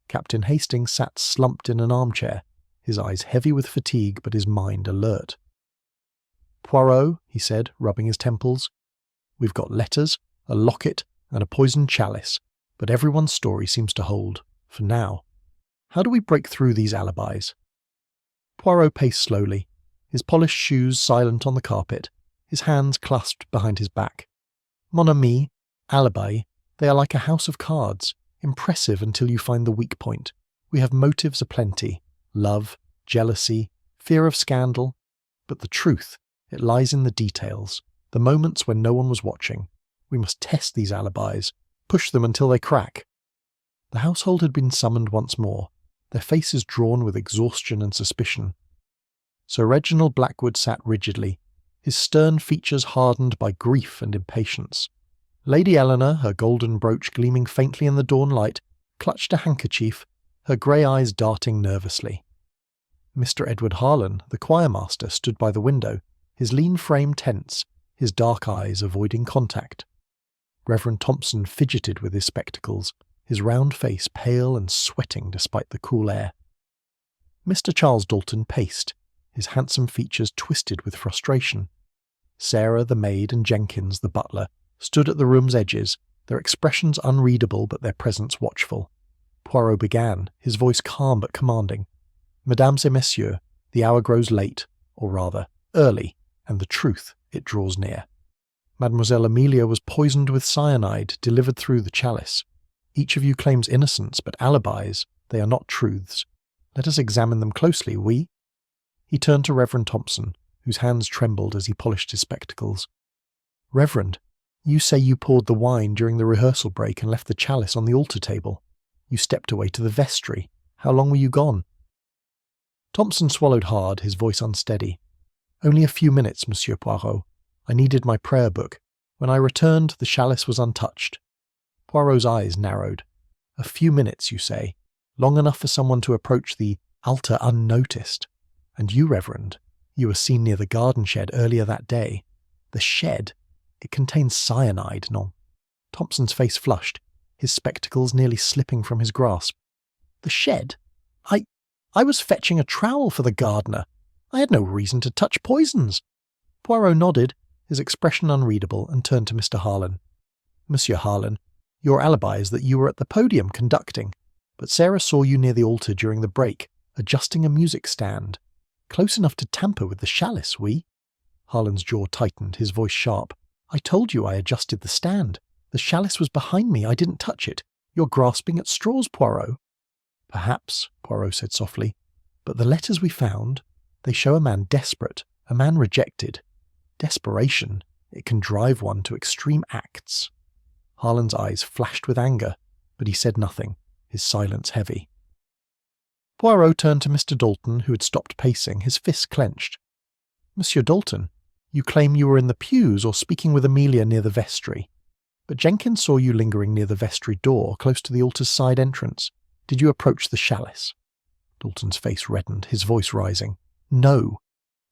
Captain Hastings sat slumped in an armchair, his eyes heavy with fatigue but his mind alert. "Poirot," he said, rubbing his temples, "we've got letters, a locket, and a poisoned chalice, but everyone's story seems to hold, for now. How do we break through these alibis?" Poirot paced slowly, his polished shoes silent on the carpet, his hands clasped behind his back. "Mon ami, alibi, they are like a house of cards, impressive until you find the weak point. We have motives aplenty, love, jealousy, fear of scandal, but the truth, it lies in the details, the moments when no one was watching. We must test these alibis, push them until they crack." The household had been summoned once more, their faces drawn with exhaustion and suspicion. Sir Reginald Blackwood sat rigidly, his stern features hardened by grief and impatience. Lady Eleanor, her golden brooch gleaming faintly in the dawn light, clutched a handkerchief, her grey eyes darting nervously. Mr. Edward Harlan, the choirmaster, stood by the window, his lean frame tense, his dark eyes avoiding contact. Reverend Thompson fidgeted with his spectacles, his round face pale and sweating despite the cool air. Mr. Charles Dalton paced, his handsome features twisted with frustration. Sarah, the maid, and Jenkins, the butler, stood at the room's edges, their expressions unreadable but their presence watchful. Poirot began, his voice calm but commanding. "Mesdames et messieurs, the hour grows late, or rather, early, and the truth, it draws near. Mademoiselle Amelia was poisoned with cyanide delivered through the chalice. Each of you claims innocence, but alibis, they are not truths. Let us examine them closely, oui?" He turned to Reverend Thompson, whose hands trembled as he polished his spectacles. "Reverend, you say you poured the wine during the rehearsal break and left the chalice on the altar table. You stepped away to the vestry. How long were you gone?" Thompson swallowed hard, his voice unsteady. "Only a few minutes, Monsieur Poirot. I needed my prayer book. When I returned, the chalice was untouched." Poirot's eyes narrowed. "A few minutes, you say? Long enough for someone to approach the altar unnoticed. And you, Reverend, you were seen near the garden shed earlier that day. The shed, it contains cyanide, non?" Thompson's face flushed, his spectacles nearly slipping from his grasp. "The shed? I was fetching a trowel for the gardener. I had no reason to touch poisons." Poirot nodded, his expression unreadable, and turned to Mr. Harlan. "Monsieur Harlan, your alibi is that you were at the podium conducting, but Sarah saw you near the altar during the break, adjusting a music stand. Close enough to tamper with the chalice, oui?" Harlan's jaw tightened, his voice sharp. "I told you I adjusted the stand. The chalice was behind me, I didn't touch it. You're grasping at straws, Poirot." "Perhaps," Poirot said softly, "but the letters we found, they show a man desperate, A man rejected. Desperation, it can drive one to extreme acts. Harlan's eyes flashed with anger, but he said nothing, his silence heavy. Poirot turned to Mr. Dalton, who had stopped pacing, his fists clenched. "Monsieur Dalton, you claim you were in the pews or speaking with Amelia near the vestry. But Jenkins saw you lingering near the vestry door, close to the altar's side entrance. Did you approach the chalice?" Dalton's face reddened, his voice rising. "No.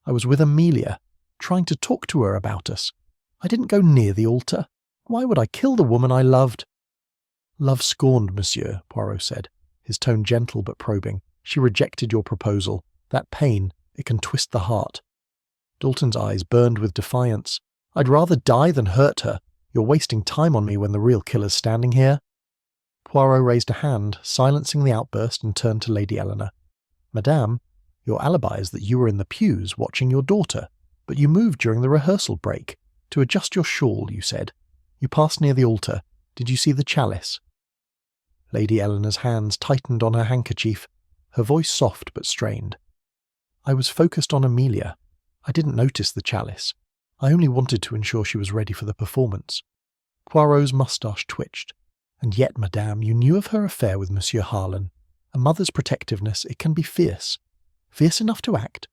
I was with Amelia, trying to talk to her about us. I didn't go near the altar. Why would I kill the woman I loved?" "Love scorned, monsieur," Poirot said, his tone gentle but probing. "She rejected your proposal. That pain, it can twist the heart." Dalton's eyes burned with defiance. "I'd rather die than hurt her. You're wasting time on me when the real killer's standing here." Poirot raised a hand, silencing the outburst, and turned to Lady Eleanor. "Madame, your alibi is that you were in the pews watching your daughter, but you moved during the rehearsal break. To adjust your shawl, you said. You passed near the altar. Did you see the chalice?" Lady Eleanor's hands tightened on her handkerchief, her voice soft but strained. "I was focused on Amelia. I didn't notice the chalice. I only wanted to ensure she was ready for the performance." Poirot's moustache twitched. "And yet, madame, you knew of her affair with Monsieur Harlan. A mother's protectiveness, it can be fierce. Fierce enough to act."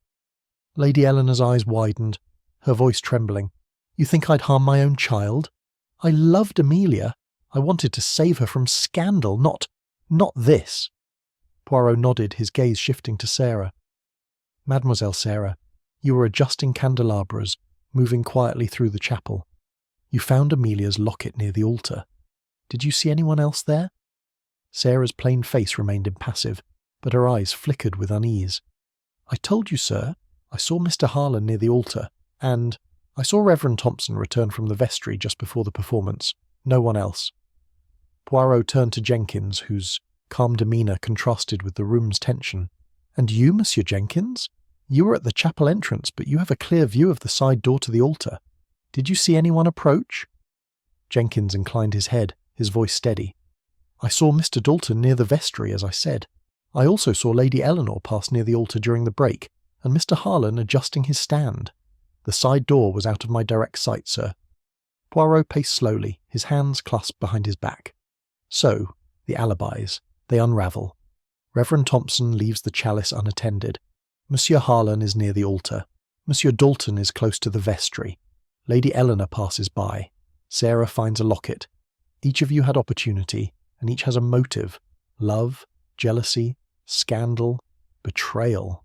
Lady Eleanor's eyes widened, her voice trembling. "You think I'd harm my own child? I loved Amelia. I wanted to save her from scandal, not this." Poirot nodded, his gaze shifting to Sarah. "Mademoiselle Sarah, you were adjusting candelabras, moving quietly through the chapel. You found Amelia's locket near the altar. Did you see anyone else there?" Sarah's plain face remained impassive, but her eyes flickered with unease. "I told you, sir, I saw Mr. Harlan near the altar, and I saw Reverend Thompson return from the vestry just before the performance. No one else." Poirot turned to Jenkins, whose calm demeanour contrasted with the room's tension. "And you, Monsieur Jenkins? You were at the chapel entrance, but you have a clear view of the side door to the altar. Did you see anyone approach?" Jenkins inclined his head, his voice steady. "I saw Mr. Dalton near the vestry, as I said. I also saw Lady Eleanor pass near the altar during the break, and Mr. Harlan adjusting his stand. The side door was out of my direct sight, sir." Poirot paced slowly, his hands clasped behind his back. "So, the alibis, they unravel. Reverend Thompson leaves the chalice unattended. Monsieur Harlan is near the altar. Monsieur Dalton is close to the vestry. Lady Eleanor passes by. Sarah finds a locket. Each of you had opportunity, and each has a motive. Love, jealousy, scandal, betrayal."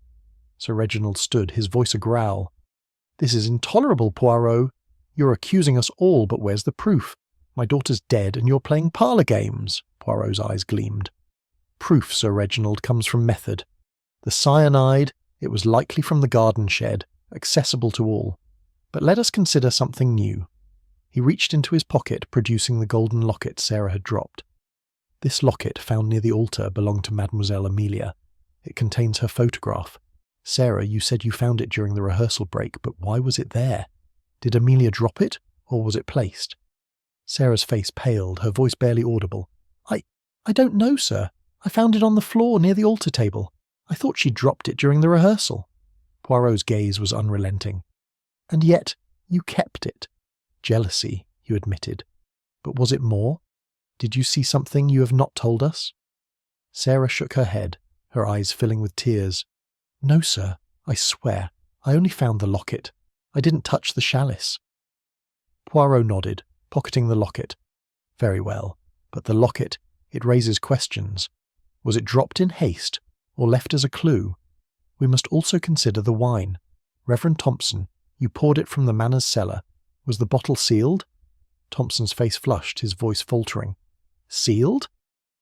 Sir Reginald stood, his voice a growl. "This is intolerable, Poirot. You're accusing us all, but where's the proof? My daughter's dead, and you're playing parlour games." Poirot's eyes gleamed. "Proof, Sir Reginald, comes from method. The cyanide, it was likely from the garden shed, accessible to all. But let us consider something new." He reached into his pocket, producing the golden locket Sarah had dropped. "This locket, found near the altar, belonged to Mademoiselle Amelia. It contains her photograph. Sarah, you said you found it during the rehearsal break, but why was it there? Did Amelia drop it, or was it placed?" Sarah's face paled, her voice barely audible. I don't know, sir. I found it on the floor near the altar table. I thought she dropped it during the rehearsal." Poirot's gaze was unrelenting. "And yet, you kept it. Jealousy, you admitted. But was it more? Did you see something you have not told us?" Sarah shook her head, her eyes filling with tears. "No, sir, I swear. I only found the locket. I didn't touch the chalice." Poirot nodded, pocketing the locket. "Very well, but the locket, it raises questions. Was it dropped in haste, or left as a clue? We must also consider the wine. Reverend Thompson, you poured it from the manor's cellar. Was the bottle sealed?" Thompson's face flushed, his voice faltering. "Sealed?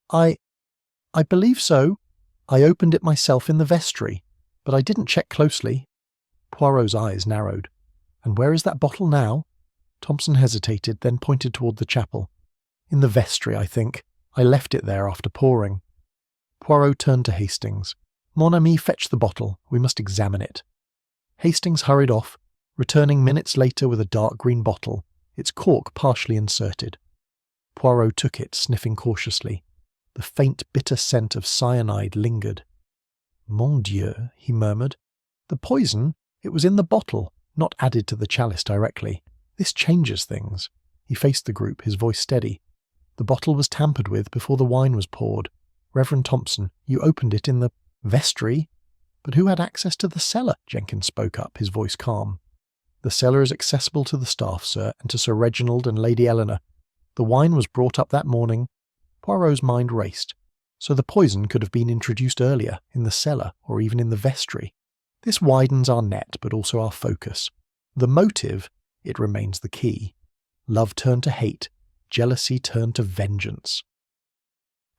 I believe so. I opened it myself in the vestry, but I didn't check closely." Poirot's eyes narrowed. "And where is that bottle now?" Thompson hesitated, then pointed toward the chapel. "In the vestry, I think. I left it there after pouring." Poirot turned to Hastings. "Mon ami, fetch the bottle. We must examine it." Hastings hurried off, returning minutes later with a dark green bottle, its cork partially inserted. Poirot took it, sniffing cautiously. The faint, bitter scent of cyanide lingered. "Mon Dieu," he murmured. "The poison, It was in the bottle, not added to the chalice directly. This changes things. He faced the group, his voice steady. The bottle was tampered with before the wine was poured. Reverend Thompson, you opened it in the vestry? But who had access to the cellar? Jenkins spoke up, his voice calm. The cellar is accessible to the staff, sir, and to Sir Reginald and Lady Eleanor. The wine was brought up that morning. Poirot's mind raced. So the poison could have been introduced earlier, in the cellar, or even in the vestry. This widens our net, but also our focus. The motive, it remains the key. Love turned to hate, jealousy turned to vengeance.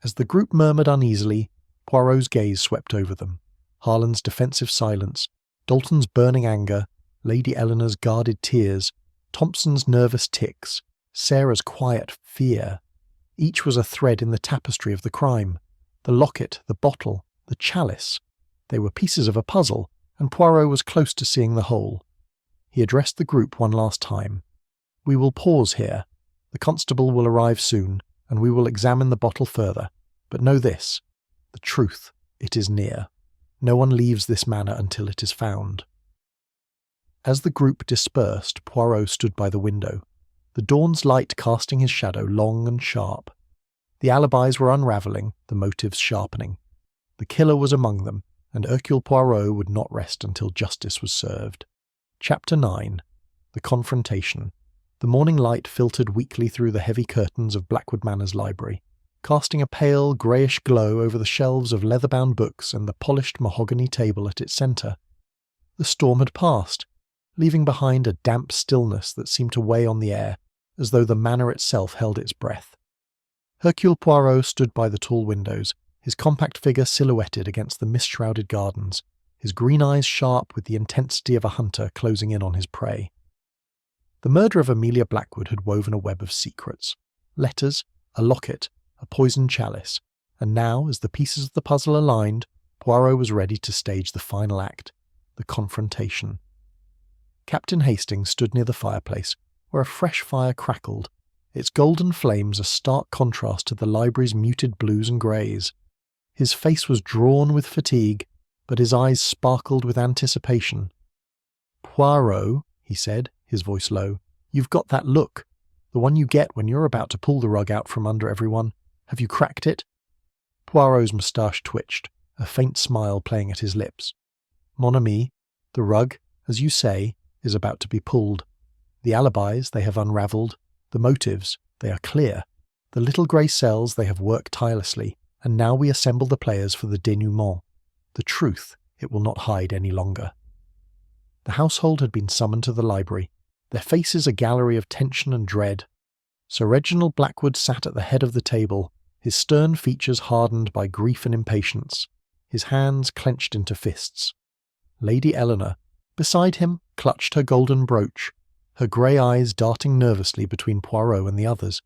As the group murmured uneasily, Poirot's gaze swept over them. Harlan's defensive silence, Dalton's burning anger, Lady Eleanor's guarded tears, Thompson's nervous tics, Sarah's quiet fear. Each was a thread in the tapestry of the crime. The locket, the bottle, the chalice. They were pieces of a puzzle, and Poirot was close to seeing the whole. He addressed the group one last time. We will pause here. The constable will arrive soon, and we will examine the bottle further. But know this, the truth, it is near. No one leaves this manor until it is found. As the group dispersed, Poirot stood by the window, the dawn's light casting his shadow long and sharp. The alibis were unraveling, the motives sharpening. The killer was among them, and Hercule Poirot would not rest until justice was served. Chapter 9. The Confrontation. The morning light filtered weakly through the heavy curtains of Blackwood Manor's library, casting a pale, greyish glow over the shelves of leather-bound books and the polished mahogany table at its centre. The storm had passed, leaving behind a damp stillness that seemed to weigh on the air, as though the manor itself held its breath. Hercule Poirot stood by the tall windows, his compact figure silhouetted against the mist-shrouded gardens, his green eyes sharp with the intensity of a hunter closing in on his prey. The murder of Amelia Blackwood had woven a web of secrets. Letters, a locket, a poisoned chalice, and now, as the pieces of the puzzle aligned, Poirot was ready to stage the final act, the confrontation. Captain Hastings stood near the fireplace, where a fresh fire crackled, its golden flames a stark contrast to the library's muted blues and greys. His face was drawn with fatigue, but his eyes sparkled with anticipation. "Poirot," he said, his voice low, "you've got that look, the one you get when you're about to pull the rug out from under everyone. Have you cracked it?" Poirot's moustache twitched, a faint smile playing at his lips. "Mon ami, the rug, as you say, is about to be pulled. The alibis, they have unravelled. The motives, they are clear. The little grey cells, they have worked tirelessly, and now we assemble the players for the denouement. The truth, it will not hide any longer." The household had been summoned to the library, their faces a gallery of tension and dread. Sir Reginald Blackwood sat at the head of the table, his stern features hardened by grief and impatience, his hands clenched into fists. Lady Eleanor, beside him, clutched her golden brooch, her grey eyes darting nervously between Poirot and the others.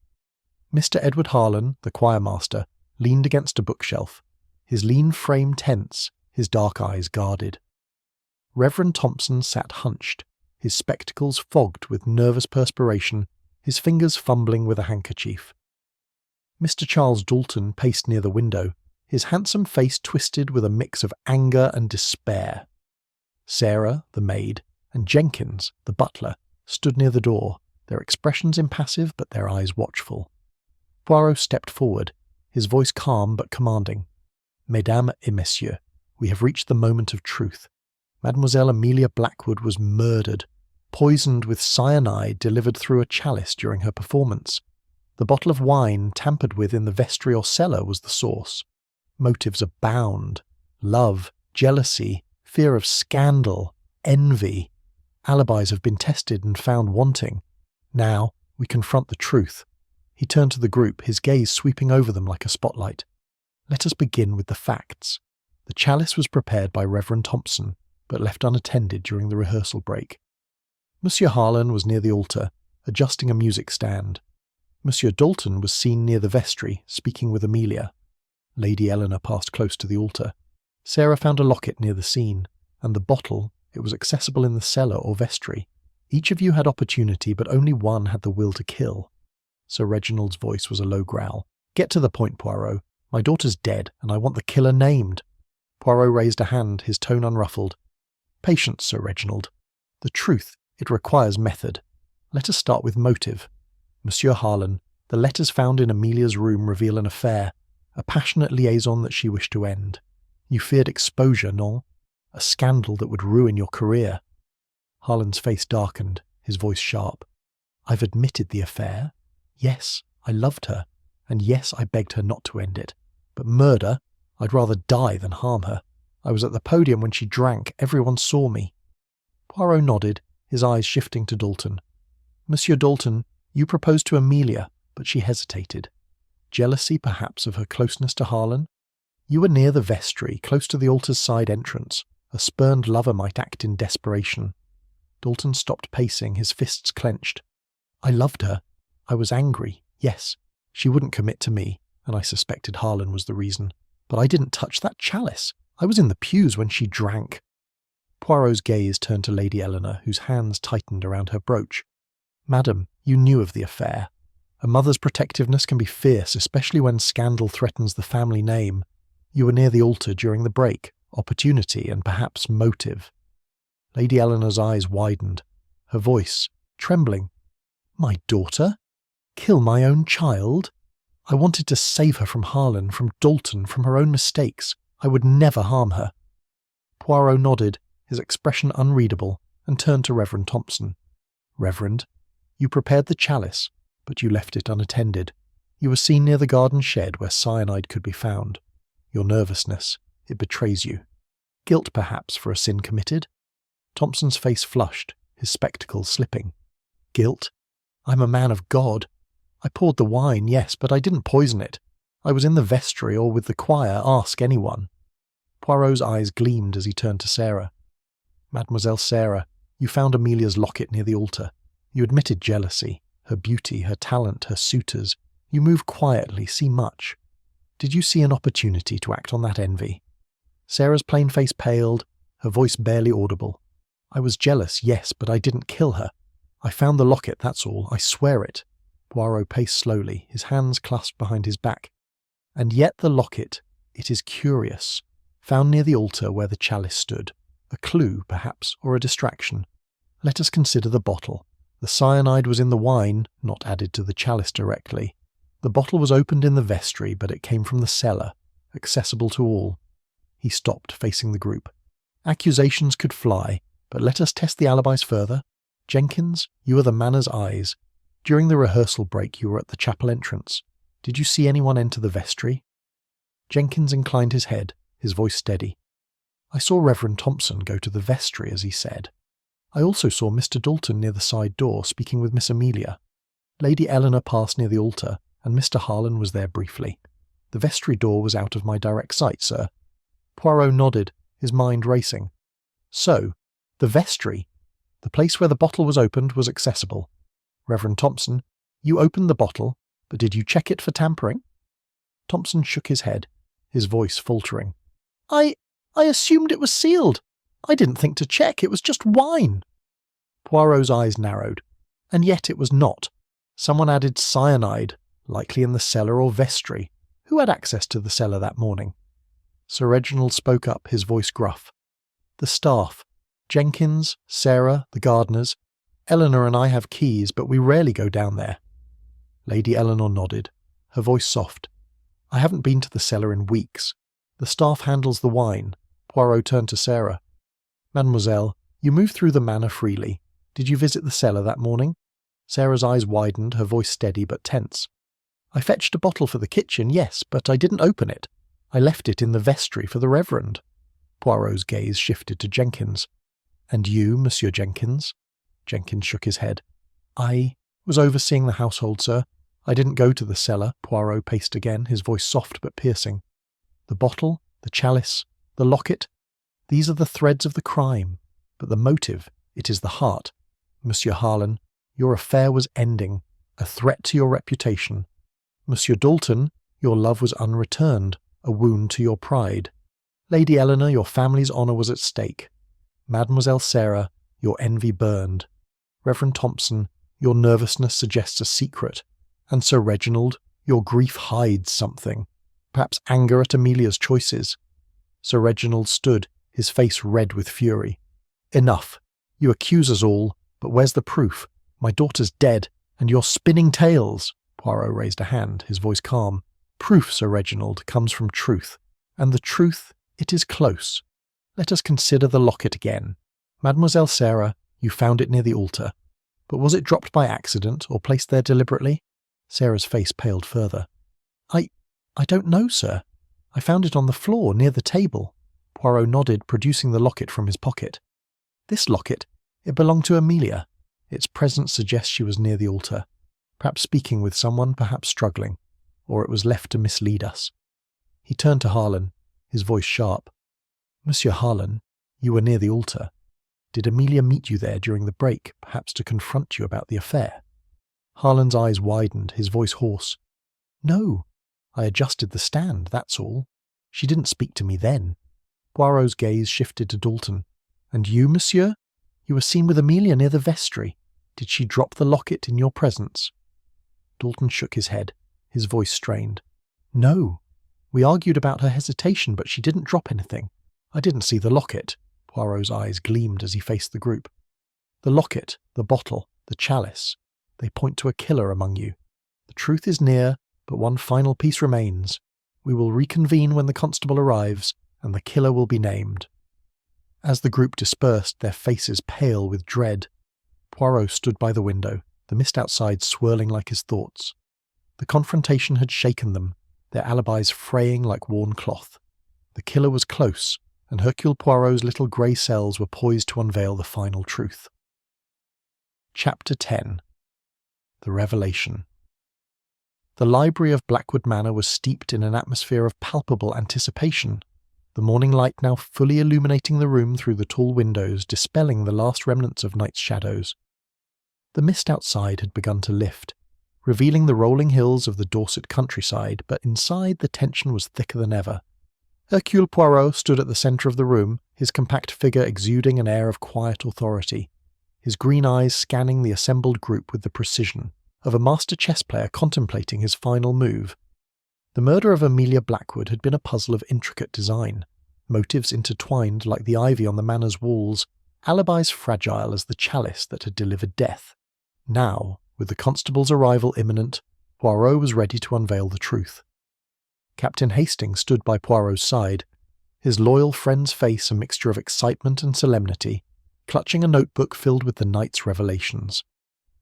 Mr. Edward Harlan, the choirmaster, leaned against a bookshelf, his lean frame tense, his dark eyes guarded. Reverend Thompson sat hunched, his spectacles fogged with nervous perspiration, his fingers fumbling with a handkerchief. Mr. Charles Dalton paced near the window, his handsome face twisted with a mix of anger and despair. Sarah, the maid, and Jenkins, the butler, stood near the door, their expressions impassive but their eyes watchful. Poirot stepped forward, his voice calm but commanding. "Mesdames et messieurs, we have reached the moment of truth. Mademoiselle Amelia Blackwood was murdered, poisoned with cyanide delivered through a chalice during her performance. The bottle of wine tampered with in the vestry or cellar was the source. Motives abound: love, jealousy, fear of scandal, envy. Alibis have been tested and found wanting. Now we confront the truth." He turned to the group, his gaze sweeping over them like a spotlight. "Let us begin with the facts. The chalice was prepared by Reverend Thompson, but left unattended during the rehearsal break. Monsieur Harlan was near the altar, adjusting a music stand. Monsieur Dalton was seen near the vestry, speaking with Amelia. Lady Eleanor passed close to the altar. Sarah found a locket near the scene, and the bottle, it was accessible in the cellar or vestry. Each of you had opportunity, but only one had the will to kill. Sir Reginald's voice was a low growl. "Get to the point, Poirot. My daughter's dead, and I want the killer named." Poirot raised a hand, his tone unruffled. Patience, Sir Reginald. The truth, it requires method. Let us start with motive. Monsieur Harlan, the letters found in Amelia's room reveal an affair, a passionate liaison that she wished to end. You feared exposure, non? A scandal that would ruin your career. Harlan's face darkened, his voice sharp. I've admitted the affair. Yes, I loved her, and yes, I begged her not to end it. But murder, I'd rather die than harm her. I was at the podium when she drank. Everyone saw me. Poirot nodded, his eyes shifting to Dalton. Monsieur Dalton, you proposed to Amelia, but she hesitated. Jealousy, perhaps, of her closeness to Harlan? You were near the vestry, close to the altar's side entrance. A spurned lover might act in desperation. Dalton stopped pacing, his fists clenched. I loved her. I was angry, yes. She wouldn't commit to me, and I suspected Harlan was the reason. But I didn't touch that chalice. I was in the pews when she drank. Poirot's gaze turned to Lady Eleanor, whose hands tightened around her brooch. Madam, you knew of the affair. A mother's protectiveness can be fierce, especially when scandal threatens the family name. You were near the altar during the break. Opportunity and perhaps motive. Lady Eleanor's eyes widened, her voice trembling. My daughter? Kill my own child? I wanted to save her from Harlan, from Dalton, from her own mistakes. I would never harm her. Poirot nodded, his expression unreadable, and turned to Reverend Thompson. Reverend, you prepared the chalice, but you left it unattended. You were seen near the garden shed where cyanide could be found. Your nervousness, it betrays you. Guilt, perhaps, for a sin committed? Thompson's face flushed, his spectacles slipping. Guilt? I'm a man of God. I poured the wine, yes, but I didn't poison it. I was in the vestry or with the choir, ask anyone. Poirot's eyes gleamed as he turned to Sarah. Mademoiselle Sarah, you found Amelia's locket near the altar. You admitted jealousy, her beauty, her talent, her suitors. You move quietly, see much. Did you see an opportunity to act on that envy? Sarah's plain face paled, her voice barely audible. I was jealous, yes, but I didn't kill her. I found the locket, that's all, I swear it. Poirot paced slowly, his hands clasped behind his back. And yet the locket, it is curious, found near the altar where the chalice stood. A clue, perhaps, or a distraction. Let us consider the bottle. The cyanide was in the wine, not added to the chalice directly. The bottle was opened in the vestry, but it came from the cellar, accessible to all. He stopped, facing the group. Accusations could fly, but let us test the alibis further. Jenkins, you are the manner's eyes. During the rehearsal break you were at the chapel entrance. Did you see anyone enter the vestry? Jenkins inclined his head, his voice steady. I saw Reverend Thompson go to the vestry, as he said. I also saw Mr. Dalton near the side door, speaking with Miss Amelia. Lady Eleanor passed near the altar, and Mr. Harlan was there briefly. The vestry door was out of my direct sight, sir. Poirot nodded, his mind racing. So, the vestry, the place where the bottle was opened, was accessible. Reverend Thompson, you opened the bottle, but did you check it for tampering? Thompson shook his head, his voice faltering. I assumed it was sealed. I didn't think to check, it was just wine. Poirot's eyes narrowed. And yet it was not. Someone added cyanide, likely in the cellar or vestry. Who had access to the cellar that morning? Sir Reginald spoke up, his voice gruff. The staff. Jenkins, Sarah, the gardeners. Eleanor and I have keys, but we rarely go down there. Lady Eleanor nodded, her voice soft. I haven't been to the cellar in weeks. The staff handles the wine. Poirot turned to Sarah. Mademoiselle, you move through the manor freely. Did you visit the cellar that morning? Sarah's eyes widened, her voice steady but tense. I fetched a bottle for the kitchen, yes, but I didn't open it. I left it in the vestry for the Reverend. Poirot's gaze shifted to Jenkins. And you, Monsieur Jenkins? Jenkins shook his head. I was overseeing the household, sir. I didn't go to the cellar. Poirot paced again, his voice soft but piercing. The bottle, the chalice, the locket, these are the threads of the crime. But the motive, it is the heart. Monsieur Harlan, your affair was ending, a threat to your reputation. Monsieur Dalton, your love was unreturned, a wound to your pride. Lady Eleanor, your family's honour was at stake. Mademoiselle Sarah, your envy burned. Reverend Thompson, your nervousness suggests a secret. And Sir Reginald, your grief hides something. Perhaps anger at Amelia's choices. Sir Reginald stood, his face red with fury. Enough. You accuse us all, but where's the proof? My daughter's dead, and you're spinning tales. Poirot raised a hand, his voice calm. Proof, Sir Reginald, comes from truth, and the truth, it is close. Let us consider the locket again. Mademoiselle Sarah, you found it near the altar. But was it dropped by accident or placed there deliberately? Sarah's face paled further. I don't know, sir. I found it on the floor, near the table. Poirot nodded, producing the locket from his pocket. This locket? It belonged to Amelia. Its presence suggests she was near the altar, perhaps speaking with someone, perhaps struggling, or it was left to mislead us. He turned to Harlan, his voice sharp. Monsieur Harlan, you were near the altar. Did Amelia meet you there during the break, perhaps to confront you about the affair? Harlan's eyes widened, his voice hoarse. No. I adjusted the stand, that's all. She didn't speak to me then. Poirot's gaze shifted to Dalton. And you, monsieur? You were seen with Amelia near the vestry. Did she drop the locket in your presence? Dalton shook his head, his voice strained. No. We argued about her hesitation, but she didn't drop anything. I didn't see the locket. Poirot's eyes gleamed as he faced the group. The locket, the bottle, the chalice. They point to a killer among you. The truth is near, but one final piece remains. We will reconvene when the constable arrives, and the killer will be named. As the group dispersed, their faces pale with dread, Poirot stood by the window, the mist outside swirling like his thoughts. The confrontation had shaken them, their alibis fraying like worn cloth. The killer was close, and Hercule Poirot's little grey cells were poised to unveil the final truth. Chapter 10. The Revelation. The library of Blackwood Manor was steeped in an atmosphere of palpable anticipation, the morning light now fully illuminating the room through the tall windows, dispelling the last remnants of night's shadows. The mist outside had begun to lift, revealing the rolling hills of the Dorset countryside, but inside the tension was thicker than ever. Hercule Poirot stood at the centre of the room, his compact figure exuding an air of quiet authority, his green eyes scanning the assembled group with the precision of a master chess player contemplating his final move. The murder of Amelia Blackwood had been a puzzle of intricate design, motives intertwined like the ivy on the manor's walls, alibis fragile as the chalice that had delivered death. Now, with the constable's arrival imminent, Poirot was ready to unveil the truth. Captain Hastings stood by Poirot's side, his loyal friend's face a mixture of excitement and solemnity, clutching a notebook filled with the night's revelations.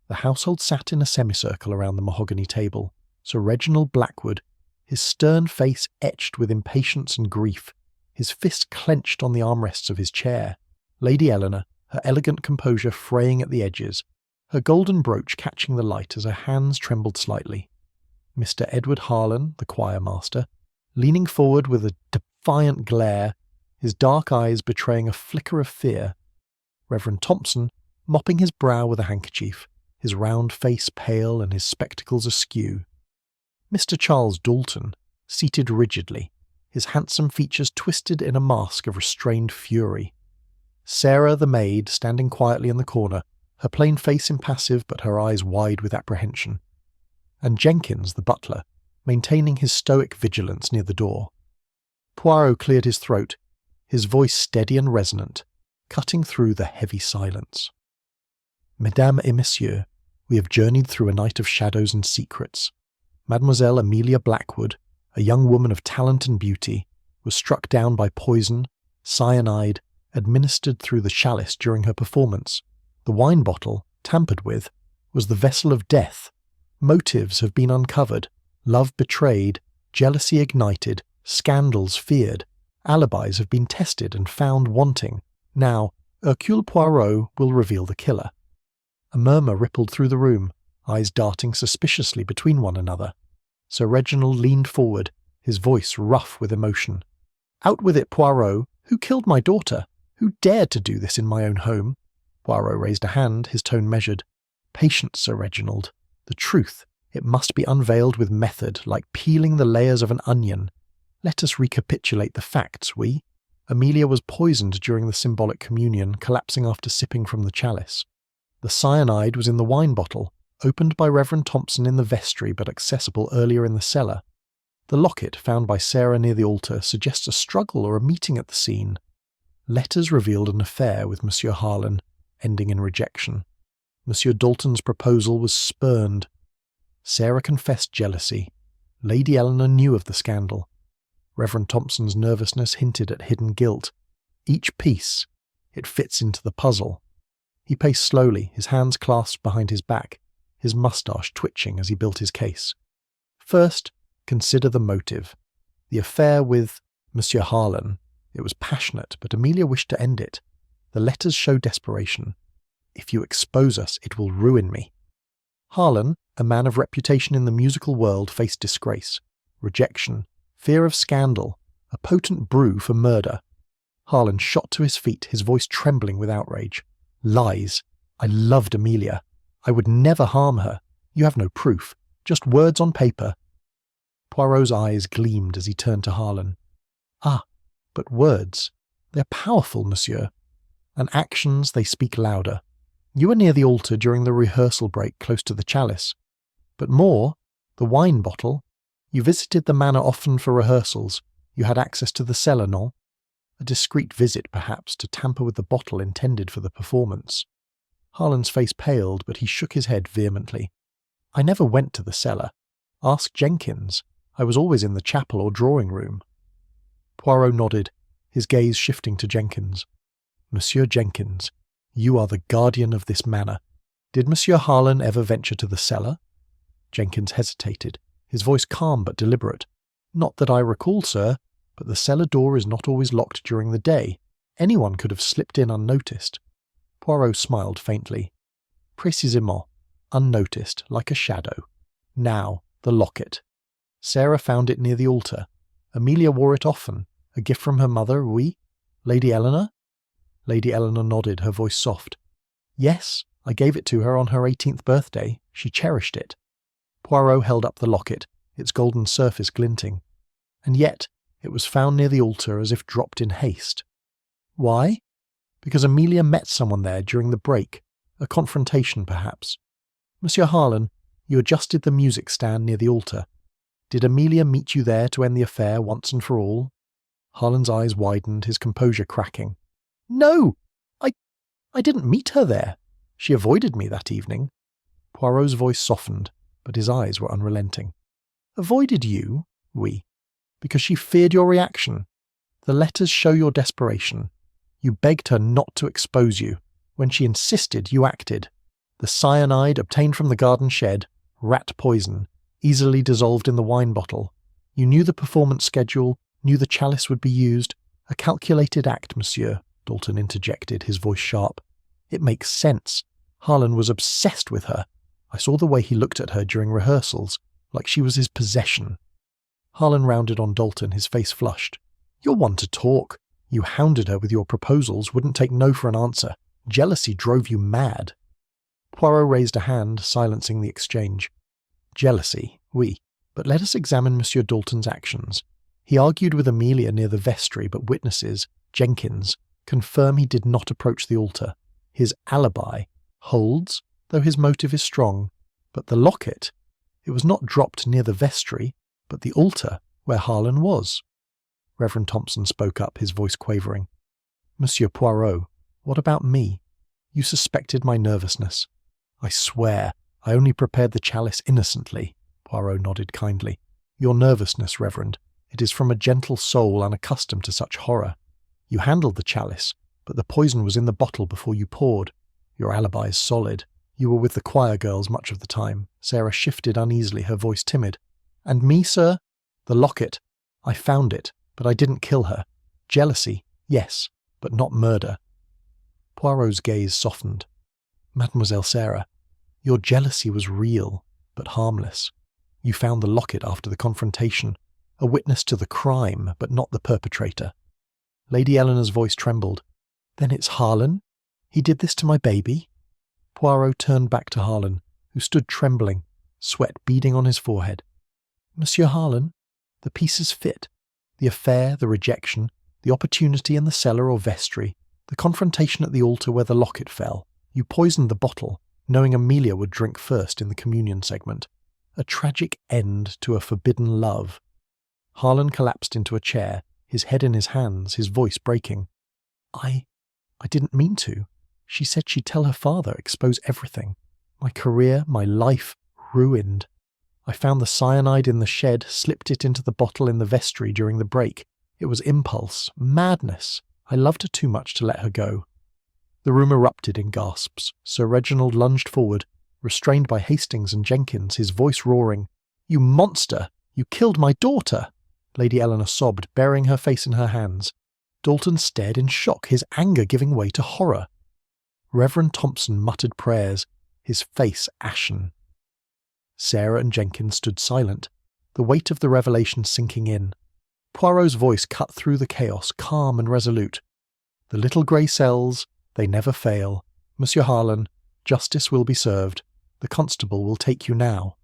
The household sat in a semicircle around the mahogany table, Sir Reginald Blackwood, his stern face etched with impatience and grief, his fist clenched on the armrests of his chair, Lady Eleanor, her elegant composure fraying at the edges, her golden brooch catching the light as her hands trembled slightly. Mr. Edward Harlan, the choir master, leaning forward with a defiant glare, his dark eyes betraying a flicker of fear. Reverend Thompson, mopping his brow with a handkerchief, his round face pale and his spectacles askew. Mr. Charles Dalton, seated rigidly, his handsome features twisted in a mask of restrained fury. Sarah, the maid, standing quietly in the corner, her plain face impassive but her eyes wide with apprehension. And Jenkins, the butler, maintaining his stoic vigilance near the door. Poirot cleared his throat, his voice steady and resonant, cutting through the heavy silence. Mesdames et messieurs, we have journeyed through a night of shadows and secrets. Mademoiselle Amelia Blackwood, a young woman of talent and beauty, was struck down by poison, cyanide, administered through the chalice during her performance. The wine bottle, tampered with, was the vessel of death. Motives have been uncovered, love betrayed, jealousy ignited, scandals feared, alibis have been tested and found wanting. Now, Hercule Poirot will reveal the killer. A murmur rippled through the room, eyes darting suspiciously between one another. Sir Reginald leaned forward, his voice rough with emotion. Out with it, Poirot! Who killed my daughter? Who dared to do this in my own home? Poirot raised a hand, his tone measured. Patience, Sir Reginald. The truth, it must be unveiled with method, like peeling the layers of an onion. Let us recapitulate the facts, we. Amelia was poisoned during the symbolic communion, collapsing after sipping from the chalice. The cyanide was in the wine bottle, opened by Reverend Thompson in the vestry but accessible earlier in the cellar. The locket found by Sarah near the altar suggests a struggle or a meeting at the scene. Letters revealed an affair with Monsieur Harlan, ending in rejection. Monsieur Dalton's proposal was spurned. Sarah confessed jealousy. Lady Eleanor knew of the scandal. Reverend Thompson's nervousness hinted at hidden guilt. Each piece, it fits into the puzzle. He paced slowly, his hands clasped behind his back, his moustache twitching as he built his case. First, consider the motive. The affair with Monsieur Harlan. It was passionate, but Amelia wished to end it. The letters show desperation. If you expose us, it will ruin me. Harlan, a man of reputation in the musical world, faced disgrace, rejection, fear of scandal, a potent brew for murder. Harlan shot to his feet, his voice trembling with outrage. Lies. I loved Amelia. I would never harm her. You have no proof. Just words on paper. Poirot's eyes gleamed as he turned to Harlan. Ah, but words. They're powerful, monsieur. And actions, they speak louder. You were near the altar during the rehearsal break close to the chalice. But more, the wine bottle. You visited the manor often for rehearsals. You had access to the cellar, non? A discreet visit, perhaps, to tamper with the bottle intended for the performance. Harlan's face paled, but he shook his head vehemently. I never went to the cellar. Ask Jenkins. I was always in the chapel or drawing room. Poirot nodded, his gaze shifting to Jenkins. Monsieur Jenkins, you are the guardian of this manor. Did Monsieur Harlan ever venture to the cellar? Jenkins hesitated, his voice calm but deliberate. Not that I recall, sir, but the cellar door is not always locked during the day. Anyone could have slipped in unnoticed. Poirot smiled faintly. Précisément, unnoticed, like a shadow. Now, the locket. Sarah found it near the altar. Amelia wore it often. A gift from her mother, oui? Lady Eleanor? Lady Eleanor nodded, her voice soft. Yes, I gave it to her on her 18th birthday. She cherished it. Poirot held up the locket, its golden surface glinting. And yet, it was found near the altar as if dropped in haste. Why? Because Amelia met someone there during the break. A confrontation, perhaps. Monsieur Harlan, you adjusted the music stand near the altar. Did Amelia meet you there to end the affair once and for all? Harlan's eyes widened, his composure cracking. No! I didn't meet her there. She avoided me that evening. Poirot's voice softened, but his eyes were unrelenting. Avoided you? Oui. Because she feared your reaction. The letters show your desperation. You begged her not to expose you. When she insisted, you acted. The cyanide obtained from the garden shed, rat poison, easily dissolved in the wine bottle. You knew the performance schedule, knew the chalice would be used. A calculated act, monsieur, Dalton interjected, his voice sharp. It makes sense. Harlan was obsessed with her. I saw the way he looked at her during rehearsals, like she was his possession. Harlan rounded on Dalton, his face flushed. You're one to talk. You hounded her with your proposals, wouldn't take no for an answer. Jealousy drove you mad. Poirot raised a hand, silencing the exchange. Jealousy, oui, but let us examine Monsieur Dalton's actions. He argued with Amelia near the vestry, but witnesses, Jenkins, confirm he did not approach the altar. His alibi holds, though his motive is strong. But the locket, it was not dropped near the vestry, but the altar where Harlan was. Reverend Thompson spoke up, his voice quavering. Monsieur Poirot, what about me? You suspected my nervousness. I swear, I only prepared the chalice innocently. Poirot nodded kindly. Your nervousness, Reverend, it is from a gentle soul unaccustomed to such horror. You handled the chalice, but the poison was in the bottle before you poured. Your alibi is solid. You were with the choir girls much of the time. Sarah shifted uneasily, her voice timid. And me, sir? The locket. I found it, but I didn't kill her. Jealousy, yes, but not murder. Poirot's gaze softened. Mademoiselle Sarah, your jealousy was real, but harmless. You found the locket after the confrontation, a witness to the crime, but not the perpetrator. Lady Eleanor's voice trembled. Then it's Harlan? He did this to my baby? Poirot turned back to Harlan, who stood trembling, sweat beading on his forehead. Monsieur Harlan, the pieces fit. The affair, the rejection, the opportunity in the cellar or vestry, the confrontation at the altar where the locket fell. You poisoned the bottle, knowing Amelia would drink first in the communion segment. A tragic end to a forbidden love. Harlan collapsed into a chair, his head in his hands, his voice breaking. I didn't mean to. She said she'd tell her father, expose everything. My career, my life, ruined. I found the cyanide in the shed, slipped it into the bottle in the vestry during the break. It was impulse, madness. I loved her too much to let her go. The room erupted in gasps. Sir Reginald lunged forward, restrained by Hastings and Jenkins, his voice roaring. "You monster! You killed my daughter!" Lady Eleanor sobbed, burying her face in her hands. Dalton stared in shock, his anger giving way to horror. Reverend Thompson muttered prayers, his face ashen. Sarah and Jenkins stood silent, the weight of the revelation sinking in. Poirot's voice cut through the chaos, calm and resolute. "The little grey cells, they never fail. Monsieur Harlan, justice will be served. The constable will take you now."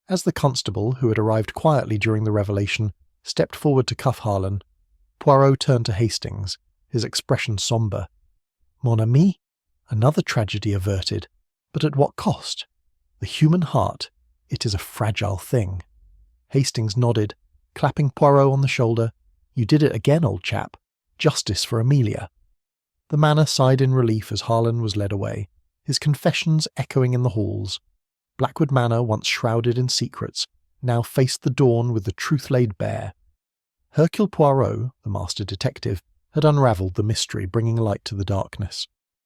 As the constable, who had arrived quietly during the revelation, stepped forward to cuff Harlan, Poirot turned to Hastings, his expression sombre. "Mon ami, another tragedy averted, but at what cost? The human heart, it is a fragile thing." Hastings nodded, clapping Poirot on the shoulder. "You did it again, old chap. Justice for Amelia." The manor sighed in relief as Harlan was led away, his confessions echoing in the halls. Blackwood Manor, once shrouded in secrets, now faced the dawn with the truth laid bare. Hercule Poirot, the master detective, had unravelled the mystery, bringing light to the darkness.